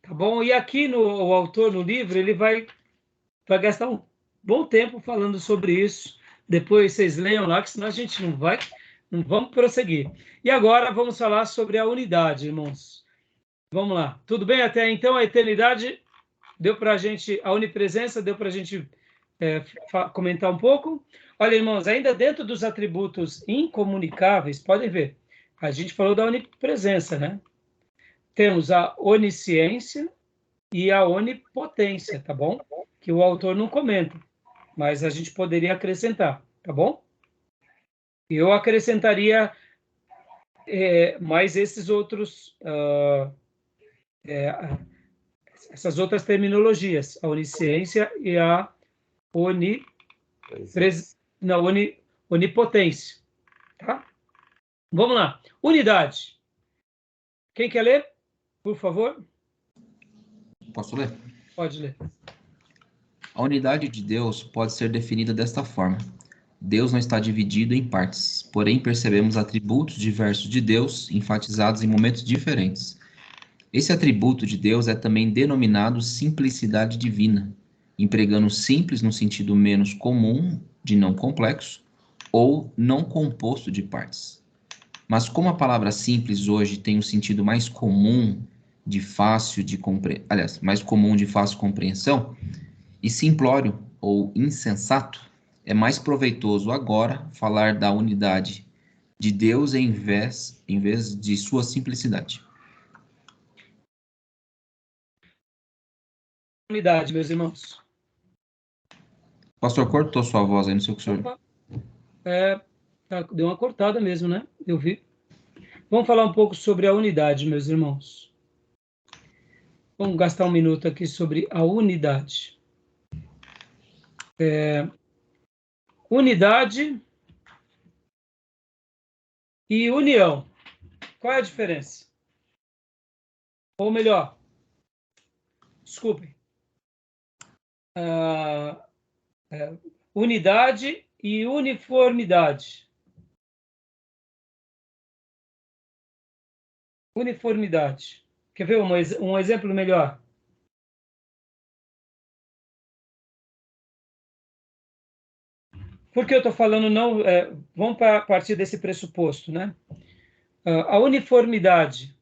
S1: Tá bom? E aqui o autor, no livro, ele vai gastar um bom tempo falando sobre isso. Depois vocês leiam lá, que senão a gente não vamos prosseguir. E agora vamos falar sobre a unidade, irmãos. Vamos lá. Tudo bem até então? A eternidade deu para a gente, a onipresença deu para a gente comentar um pouco. Olha, irmãos, ainda dentro dos atributos incomunicáveis, podem ver, a gente falou da onipresença, né? Temos a onisciência e a onipotência, tá bom? Que o autor não comenta, mas a gente poderia acrescentar, tá bom? Eu acrescentaria mais esses outros, essas outras terminologias, a onisciência e a onipotência, tá? Vamos lá. Unidade. Quem quer ler? Por favor.
S5: Posso ler?
S1: Pode ler.
S5: A unidade de Deus pode ser definida desta forma. Deus não está dividido em partes, porém percebemos atributos diversos de Deus enfatizados em momentos diferentes. Esse atributo de Deus é também denominado simplicidade divina, empregando simples no sentido menos comum de não complexo ou não composto de partes. Mas como a palavra simples hoje tem um sentido mais comum de fácil de mais comum de fácil compreensão, e simplório ou insensato, é mais proveitoso agora falar da unidade de Deus em vez de sua simplicidade.
S1: Unidade, meus irmãos.
S5: Pastor, cortou sua voz aí, não sei o que o senhor...
S1: Deu uma cortada mesmo, né? Eu vi. Vamos falar um pouco sobre a unidade, meus irmãos. Vamos gastar um minuto aqui sobre a unidade. Unidade e união. Qual é a diferença? Ou melhor, desculpem. Unidade e uniformidade. Uniformidade. Quer ver um exemplo melhor? Por que eu estou falando não? Vamos partir desse pressuposto, né? A uniformidade.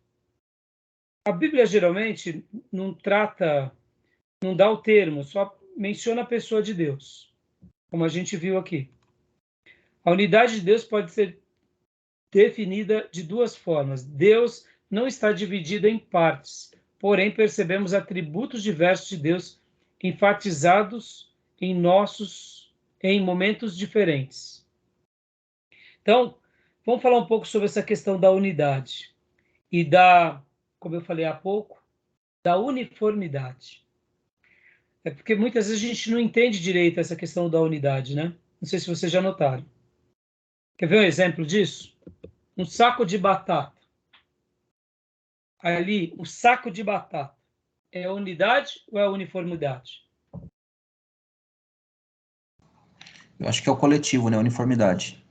S1: A Bíblia geralmente não trata, não dá o termo, só menciona a pessoa de Deus, como a gente viu aqui. A unidade de Deus pode ser definida de duas formas. Deus não está dividido em partes, porém percebemos atributos diversos de Deus enfatizados em momentos diferentes. Então, vamos falar um pouco sobre essa questão da unidade e como eu falei há pouco, da uniformidade. É porque muitas vezes a gente não entende direito essa questão da unidade, né? Não sei se vocês já notaram. Quer ver um exemplo disso? Um saco de batata. Ali, o saco de batata é a unidade ou é a uniformidade?
S5: Eu acho que é o coletivo, né? Uniformidade.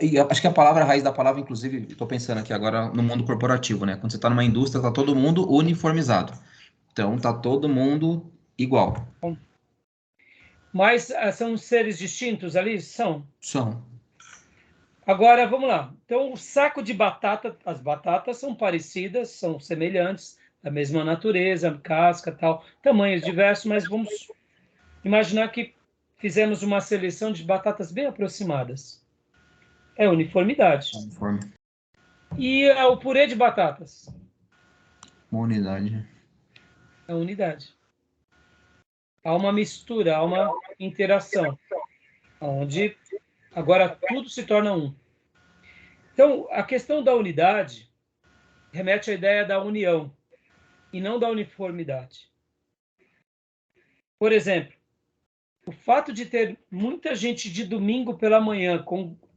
S5: E eu acho que a raiz da palavra, inclusive, estou pensando aqui agora no mundo corporativo, né? Quando você está numa indústria, está todo mundo uniformizado. Então, está todo mundo igual.
S1: Mas são seres distintos ali? São.
S5: São.
S1: Agora, vamos lá. Então, o saco de batata, as batatas são parecidas, são semelhantes, da mesma natureza, casca, tal, tamanhos diversos, mas vamos imaginar que fizemos uma seleção de batatas bem aproximadas. É uniformidade.
S5: Uniforme.
S1: E o purê de batatas?
S5: Uma unidade.
S1: É unidade. Há uma mistura, há uma interação, onde agora tudo se torna um. Então, a questão da unidade remete à ideia da união e não da uniformidade. Por exemplo, o fato de ter muita gente de domingo pela manhã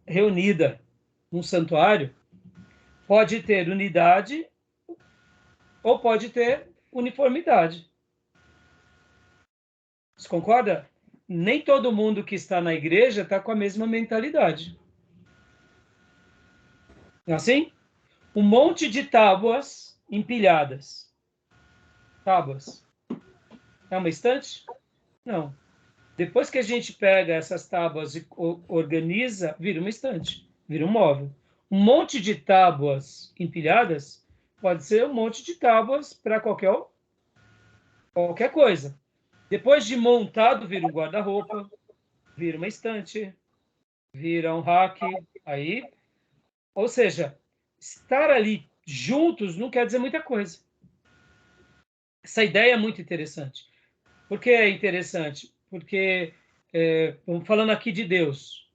S1: reunida num santuário pode ter unidade ou pode ter uniformidade. Você concorda? Nem todo mundo que está na igreja está com a mesma mentalidade. Não é assim? Um monte de tábuas empilhadas. Tábuas. É uma estante? Não. Depois que a gente pega essas tábuas e organiza, vira uma estante, vira um móvel. Um monte de tábuas empilhadas pode ser um monte de tábuas para qualquer coisa. Depois de montado, vira um guarda-roupa, vira uma estante, vira um rack. Aí, ou seja, estar ali juntos não quer dizer muita coisa. Essa ideia é muito interessante. Por que é interessante? Porque, falando aqui de Deus,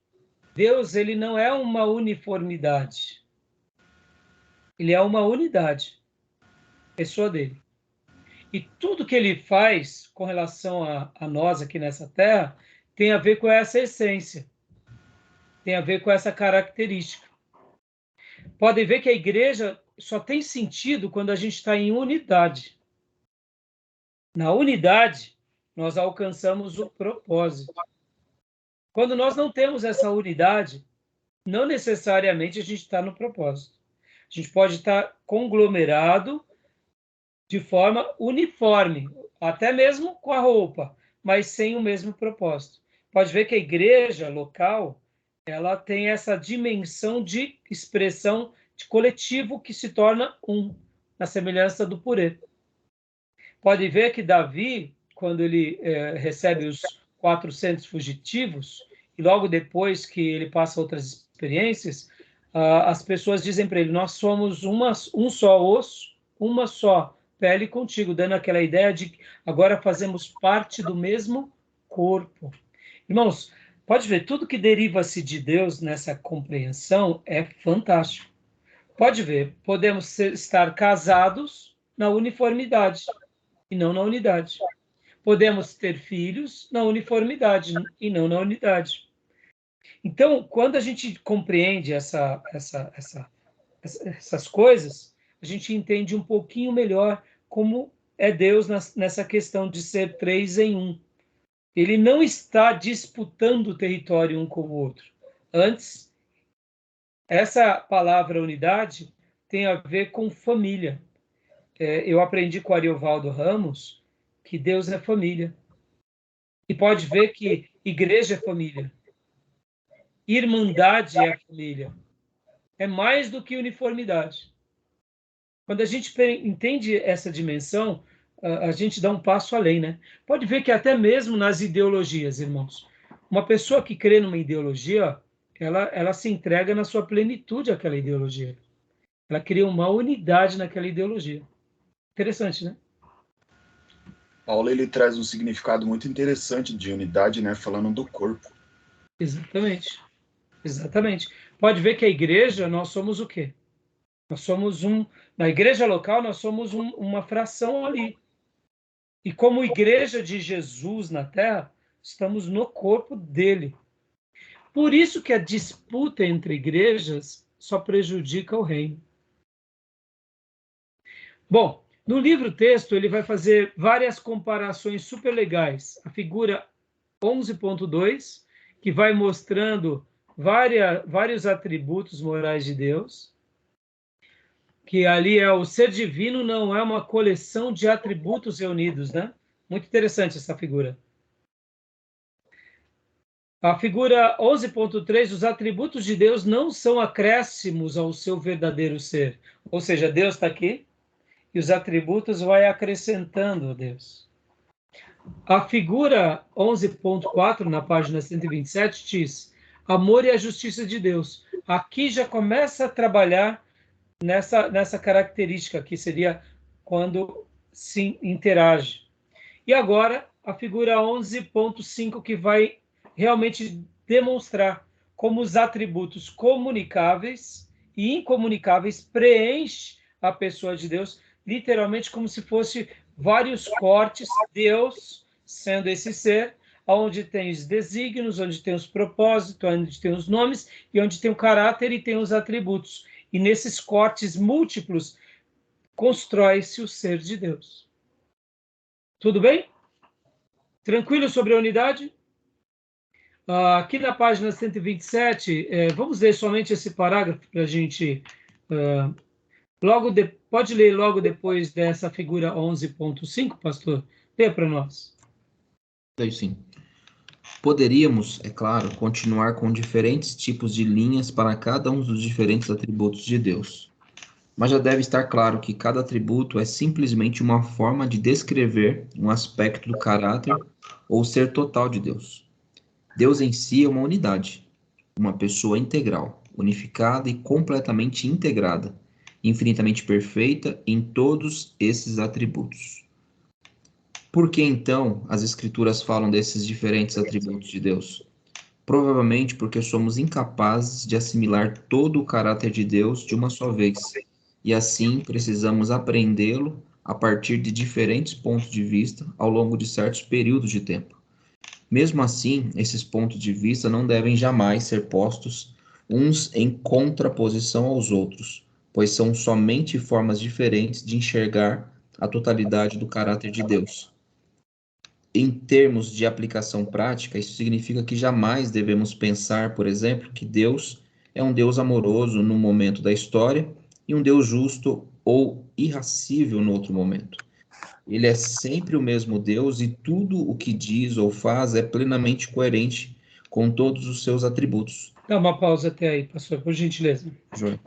S1: Deus ele não é uma uniformidade. Ele é uma unidade, pessoa dele. E tudo que ele faz com relação a nós aqui nessa terra tem a ver com essa essência, tem a ver com essa característica. Podem ver que a igreja só tem sentido quando a gente está em unidade. Na unidade, nós alcançamos o propósito. Quando nós não temos essa unidade, não necessariamente a gente está no propósito. A gente pode estar conglomerado de forma uniforme, até mesmo com a roupa, mas sem o mesmo propósito. Pode ver que a igreja local, ela tem essa dimensão de expressão de coletivo que se torna um, na semelhança do purê. Pode ver que Davi, quando ele recebe os 400 fugitivos, e logo depois que ele passa outras experiências, as pessoas dizem para ele, nós somos um só osso, uma só pele contigo, dando aquela ideia de que agora fazemos parte do mesmo corpo. Irmãos, pode ver, tudo que deriva-se de Deus nessa compreensão é fantástico. Pode ver, podemos estar casados na uniformidade e não na unidade. Podemos ter filhos na uniformidade e não na unidade. Então, quando a gente compreende essas coisas, a gente entende um pouquinho melhor como é Deus nessa questão de ser 3 em 1. Ele não está disputando o território um com o outro. Antes, essa palavra unidade tem a ver com família. Eu aprendi com o Ariovaldo Ramos que Deus é família. E pode ver que igreja é família. irmandade é a família. É mais do que uniformidade. Quando a gente entende essa dimensão, a gente dá um passo além, né? Pode ver que até mesmo nas ideologias, irmãos, uma pessoa que crê numa ideologia, ela se entrega na sua plenitude àquela ideologia. Ela cria uma unidade naquela ideologia. Interessante, né?
S4: Paulo, ele traz um significado muito interessante de unidade, né? Falando do corpo.
S1: Exatamente. Exatamente. Pode ver que a igreja, nós somos o quê? Nós somos na igreja local, nós somos uma fração ali. E como igreja de Jesus na terra, estamos no corpo dele. Por isso que a disputa entre igrejas só prejudica o reino. Bom, no livro-texto ele vai fazer várias comparações super legais. A figura 11.2, que vai mostrando vários atributos morais de Deus, que ali é o ser divino, não é uma coleção de atributos reunidos, né? Muito interessante essa figura. A figura 11.3, os atributos de Deus não são acréscimos ao seu verdadeiro ser. Ou seja, Deus está aqui e os atributos vai acrescentando a Deus. A figura 11.4, na página 127, diz amor e a justiça de Deus. Aqui já começa a trabalhar nessa característica, que seria quando se interage. E agora, a figura 11.5, que vai realmente demonstrar como os atributos comunicáveis e incomunicáveis preenchem a pessoa de Deus, literalmente como se fosse vários cortes, Deus sendo esse ser, onde tem os desígnios, onde tem os propósitos, onde tem os nomes, e onde tem o caráter e tem os atributos. E nesses cortes múltiplos, constrói-se o ser de Deus. Tudo bem? Tranquilo sobre a unidade? Aqui na página 127, vamos ler somente esse parágrafo para a gente... pode ler logo depois dessa figura 11.5, pastor? Lê para nós.
S5: Sim. Poderíamos, é claro, continuar com diferentes tipos de linhas para cada um dos diferentes atributos de Deus. Mas já deve estar claro que cada atributo é simplesmente uma forma de descrever um aspecto do caráter ou ser total de Deus. Deus em si é uma unidade, uma pessoa integral, unificada e completamente integrada, infinitamente perfeita em todos esses atributos. Por que, então, as Escrituras falam desses diferentes atributos de Deus? Provavelmente porque somos incapazes de assimilar todo o caráter de Deus de uma só vez, e assim precisamos aprendê-lo a partir de diferentes pontos de vista ao longo de certos períodos de tempo. Mesmo assim, esses pontos de vista não devem jamais ser postos uns em contraposição aos outros, pois são somente formas diferentes de enxergar a totalidade do caráter de Deus. Em termos de aplicação prática, isso significa que jamais devemos pensar, por exemplo, que Deus é um Deus amoroso num momento da história e um Deus justo ou irascível no outro momento. Ele é sempre o mesmo Deus e tudo o que diz ou faz é plenamente coerente com todos os seus atributos.
S1: Dá uma pausa até aí, pastor, por gentileza.
S5: Joia.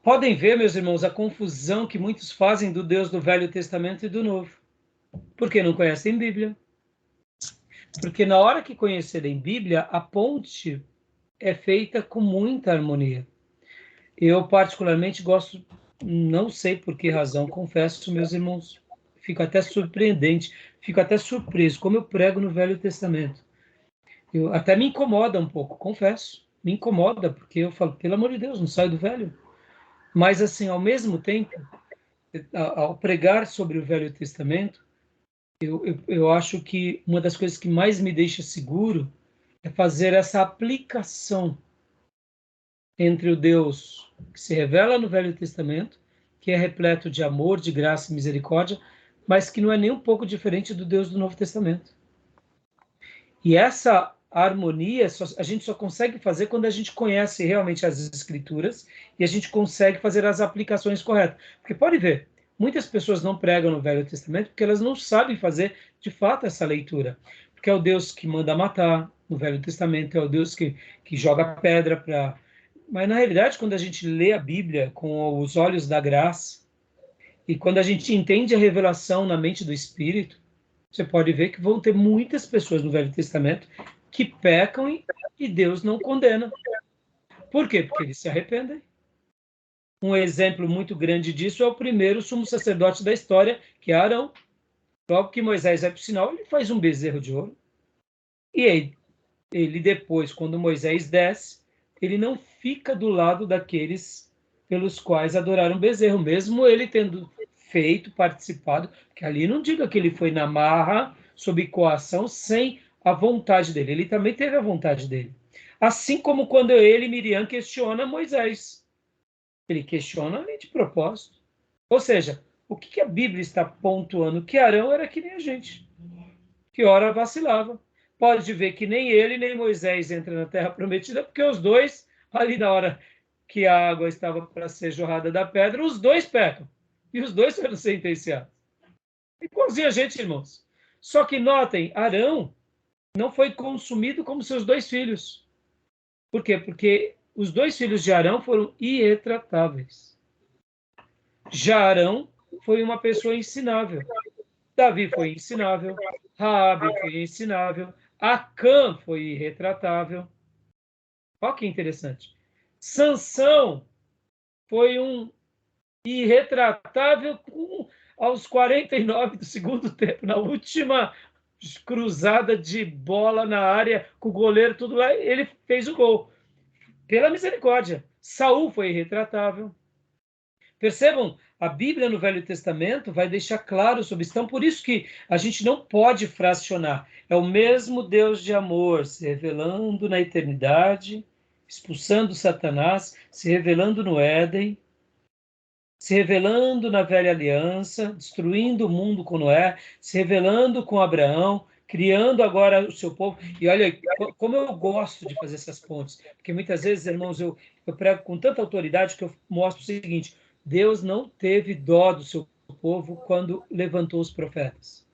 S1: Podem ver, meus irmãos, a confusão que muitos fazem do Deus do Velho Testamento e do Novo. Porque não conhecem Bíblia. Porque na hora que conhecerem Bíblia, a ponte é feita com muita harmonia. Eu particularmente gosto, não sei por que razão, confesso, meus irmãos, fico até surpreendente, fico até surpreso, como eu prego no Velho Testamento. Até me incomoda um pouco, confesso, me incomoda, porque eu falo, pelo amor de Deus, não saio do Velho. Mas, assim, ao mesmo tempo, ao pregar sobre o Velho Testamento, eu acho que uma das coisas que mais me deixa seguro é fazer essa aplicação entre o Deus que se revela no Velho Testamento, que é repleto de amor, de graça e misericórdia, mas que não é nem um pouco diferente do Deus do Novo Testamento. E essa harmonia a gente só consegue fazer quando a gente conhece realmente as Escrituras e a gente consegue fazer as aplicações corretas. Porque pode ver, muitas pessoas não pregam no Velho Testamento porque elas não sabem fazer, de fato, essa leitura. Porque porque é o Deus que manda matar no Velho Testamento, é o Deus que joga pedra para... Mas, na realidade, quando a gente lê a Bíblia com os olhos da graça, e quando a gente entende a revelação na mente do Espírito, você pode ver que vão ter muitas pessoas no Velho Testamento que pecam e Deus não condena. Por quê? Porque eles se arrependem. Um exemplo muito grande disso é o primeiro sumo sacerdote da história, que é Arão. Logo que Moisés vai para o sinal, ele faz um bezerro de ouro. E ele depois, quando Moisés desce, ele não fica do lado daqueles pelos quais adoraram o bezerro, mesmo ele tendo feito, participado, porque ali não diga que ele foi na marra, sob coação, sem a vontade dele. Ele também teve a vontade dele. Assim como quando ele, Miriam, questiona Moisés. Ele questiona ali de propósito. Ou seja, o que a Bíblia está pontuando? Que Arão era que nem a gente, que ora vacilava. Pode ver que nem ele, nem Moisés entram na Terra Prometida, porque os dois, ali na hora que a água estava para ser jorrada da pedra, os dois pecam. E os dois foram sentenciados. Igualzinho a gente, irmãos. Só que notem, Arão não foi consumido como seus dois filhos. Por quê? Porque os dois filhos de Arão foram irretratáveis. Já Arão foi uma pessoa ensinável. Davi foi ensinável. Raabe foi ensinável. Acã foi irretratável. Olha que interessante. Sansão foi um irretratável aos 49 do segundo tempo, na última cruzada de bola na área, com o goleiro tudo lá, ele fez o gol. Pela misericórdia. Saul foi irretratável. Percebam, a Bíblia no Velho Testamento vai deixar claro sobre isso. Então, por isso que a gente não pode fracionar. É o mesmo Deus de amor se revelando na eternidade, expulsando Satanás, se revelando no Éden, se revelando na velha aliança, destruindo o mundo com Noé, se revelando com Abraão, criando agora o seu povo. E olha, como eu gosto de fazer essas pontes, porque muitas vezes, irmãos, eu prego com tanta autoridade que eu mostro o seguinte: Deus não teve dó do seu povo quando levantou os profetas.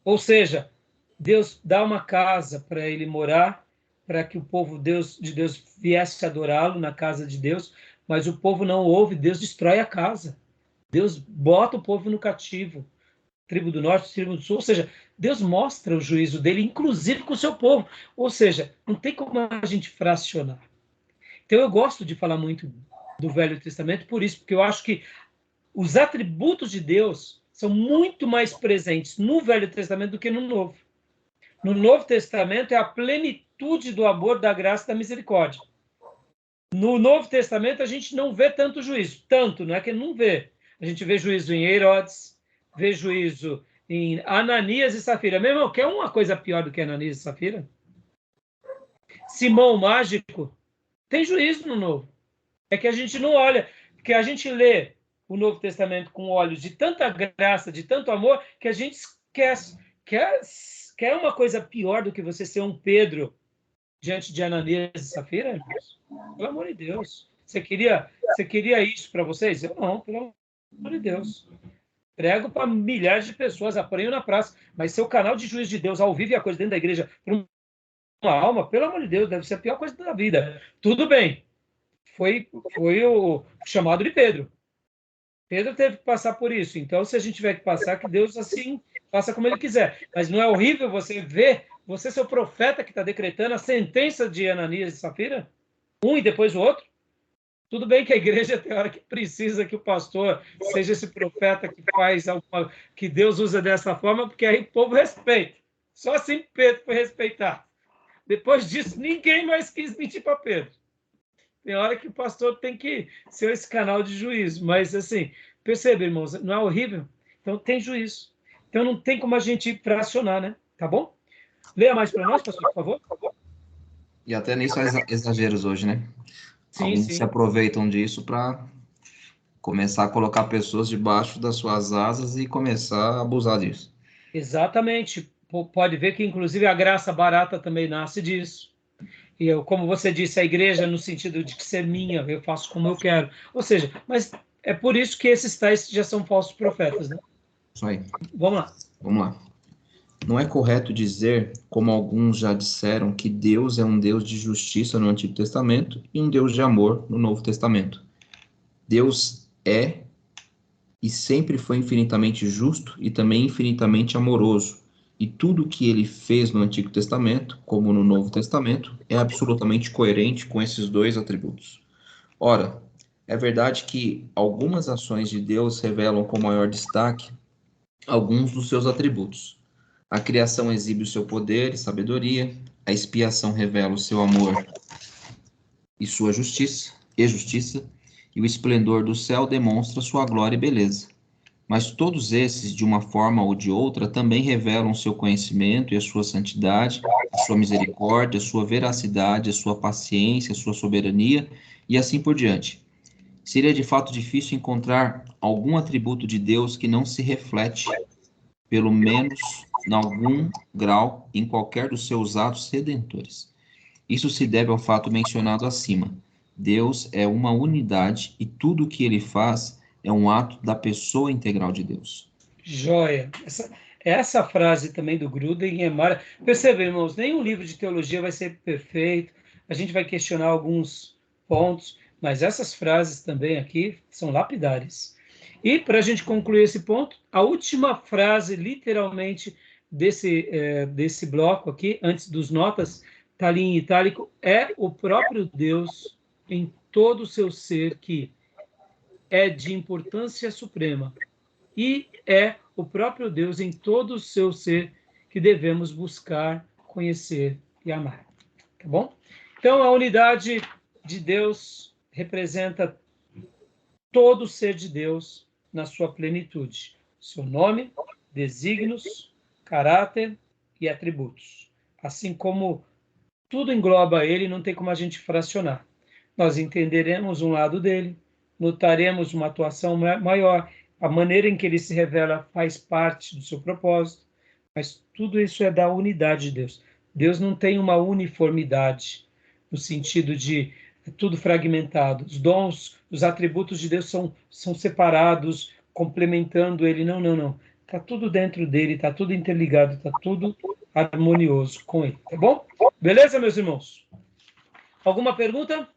S1: Ou seja, Deus dá uma casa para ele morar, para que o povo de Deus viesse adorá-lo na casa de Deus, mas o povo não ouve, Deus destrói a casa. Deus bota o povo no cativo. Tribo do norte, tribo do sul, ou seja, Deus mostra o juízo dele, inclusive com o seu povo. Ou seja, não tem como a gente fracionar. Então eu gosto de falar muito do Velho Testamento por isso, porque eu acho que os atributos de Deus são muito mais presentes no Velho Testamento do que no Novo. No Novo Testamento é a plenitude do amor, da graça e da misericórdia. No Novo Testamento a gente não vê tanto juízo. Tanto, não é que não vê. A gente vê juízo em Herodes, vê juízo em Ananias e Safira. Meu irmão, quer uma coisa pior do que Ananias e Safira? Simão Mágico tem juízo no Novo. É que a gente não olha, porque a gente lê o Novo Testamento com olhos de tanta graça, de tanto amor, que a gente esquece. Quer uma coisa pior do que você ser um Pedro diante de Ananias e Safira, irmãos? Pelo amor de Deus. Você queria isso para vocês? Eu não, pelo amor de Deus. Prego para milhares de pessoas, apanho na praça, mas ser o canal de juízo de Deus ao vivo e a coisa dentro da igreja para uma alma, pelo amor de Deus, deve ser a pior coisa da vida. Tudo bem. Foi o chamado de Pedro. Pedro teve que passar por isso. Então, se a gente tiver que passar, que Deus assim faça como ele quiser. Mas não é horrível você ver, você ser o profeta que está decretando a sentença de Ananias e Safira? Um e depois o outro? Tudo bem que a igreja tem hora que precisa que o pastor seja esse profeta que faz alguma, que Deus usa dessa forma, porque aí o povo respeita. Só assim Pedro foi respeitado. Depois disso, ninguém mais quis mentir para Pedro. Tem hora que o pastor tem que ser esse canal de juízo. Mas, assim, percebe, irmãos, não é horrível? Então, tem juízo. Então, não tem como a gente fracionar, né? Tá bom? Leia mais para nós, pastor, por favor.
S5: E até nisso há exageros hoje, né?
S1: Sim,
S5: Alguns
S1: sim.
S5: se aproveitam disso para começar a colocar pessoas debaixo das suas asas e começar a abusar disso.
S1: Exatamente. Pode ver que, inclusive, a graça barata também nasce disso. E eu, como você disse, a igreja no sentido de que ser minha, eu faço como eu quero. Ou seja, mas é por isso que esses tais já são falsos profetas, né?
S5: Isso aí.
S1: Vamos lá.
S5: Vamos lá. Não é correto dizer, como alguns já disseram, que Deus é um Deus de justiça no Antigo Testamento e um Deus de amor no Novo Testamento. Deus é e sempre foi infinitamente justo e também infinitamente amoroso. E tudo que ele fez no Antigo Testamento, como no Novo Testamento, é absolutamente coerente com esses dois atributos. Ora, é verdade que algumas ações de Deus revelam com maior destaque alguns dos seus atributos. A criação exibe o seu poder e sabedoria, a expiação revela o seu amor e sua justiça, e o esplendor do céu demonstra sua glória e beleza. Mas todos esses, de uma forma ou de outra, também revelam o seu conhecimento e a sua santidade, a sua misericórdia, a sua veracidade, a sua paciência, a sua soberania e assim por diante. Seria de fato difícil encontrar algum atributo de Deus que não se reflete, pelo menos em algum grau, em qualquer dos seus atos redentores. Isso se deve ao fato mencionado acima. Deus é uma unidade e tudo o que ele faz é um ato da pessoa integral de Deus.
S1: Joia. Essa frase também do Gruden é maravilhosa. Perceba, irmãos, nenhum livro de teologia vai ser perfeito. A gente vai questionar alguns pontos, mas essas frases também aqui são lapidares. E, para a gente concluir esse ponto, a última frase, literalmente, desse bloco aqui, antes dos notas, está ali em itálico, é o próprio Deus em todo o seu ser, que é de importância suprema. E é o próprio Deus em todo o seu ser que devemos buscar, conhecer e amar. Tá bom? Então, a unidade de Deus representa todo o ser de Deus na sua plenitude. Seu nome, desígnios, caráter e atributos. Assim como tudo engloba ele, não tem como a gente fracionar. Nós entenderemos um lado dele, notaremos uma atuação maior, a maneira em que ele se revela faz parte do seu propósito, mas tudo isso é da unidade de Deus. Deus não tem uma uniformidade, no sentido de tudo fragmentado. Os dons, os atributos de Deus são separados, complementando ele. Não. Está tudo dentro dele, está tudo interligado, está tudo harmonioso com ele. Tá bom? Beleza, meus irmãos? Alguma pergunta?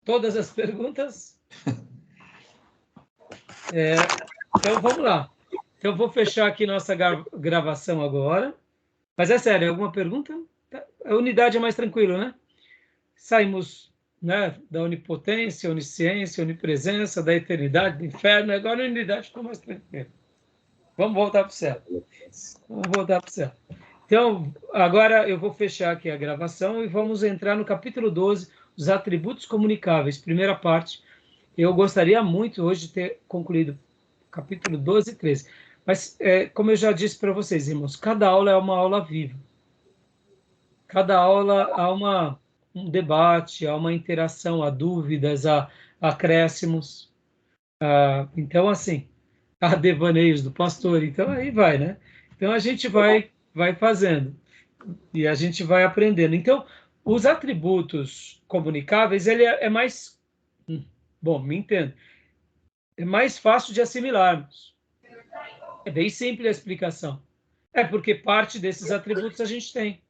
S1: Todas as perguntas? Então, vamos lá. Então, eu vou fechar aqui nossa gravação agora. Mas é sério, alguma pergunta? A unidade é mais tranquilo, né? Saímos, né, da onipotência, onisciência, onipresença, da eternidade, do inferno. Agora a unidade está mais tranquila. Vamos voltar para o céu. Então, agora eu vou fechar aqui a gravação e vamos entrar no capítulo 12, os atributos comunicáveis, primeira parte. Eu gostaria muito hoje de ter concluído capítulo 12 e 13. Mas, como eu já disse para vocês, irmãos, cada aula é uma aula viva. Cada aula há um debate, há uma interação, há dúvidas, há acréscimos. Então, assim, há devaneios do pastor. Então, aí vai, né? Então, a gente vai fazendo e a gente vai aprendendo. Então, os atributos comunicáveis, ele é mais... Bom, me entendo. É mais fácil de assimilarmos. É bem simples a explicação. É porque parte desses atributos a gente tem.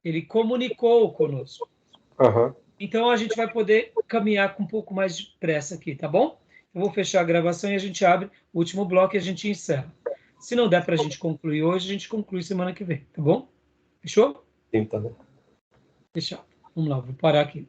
S1: Ele comunicou conosco.
S2: Uhum.
S1: Então, a gente vai poder caminhar com um pouco mais de pressa aqui, tá bom? Eu vou fechar a gravação e a gente abre o último bloco e a gente encerra. Se não der para a gente concluir hoje, a gente conclui semana que vem, tá bom? Fechou?
S2: Sim, tá bom.
S1: Fechado. Vamos lá, vou parar aqui.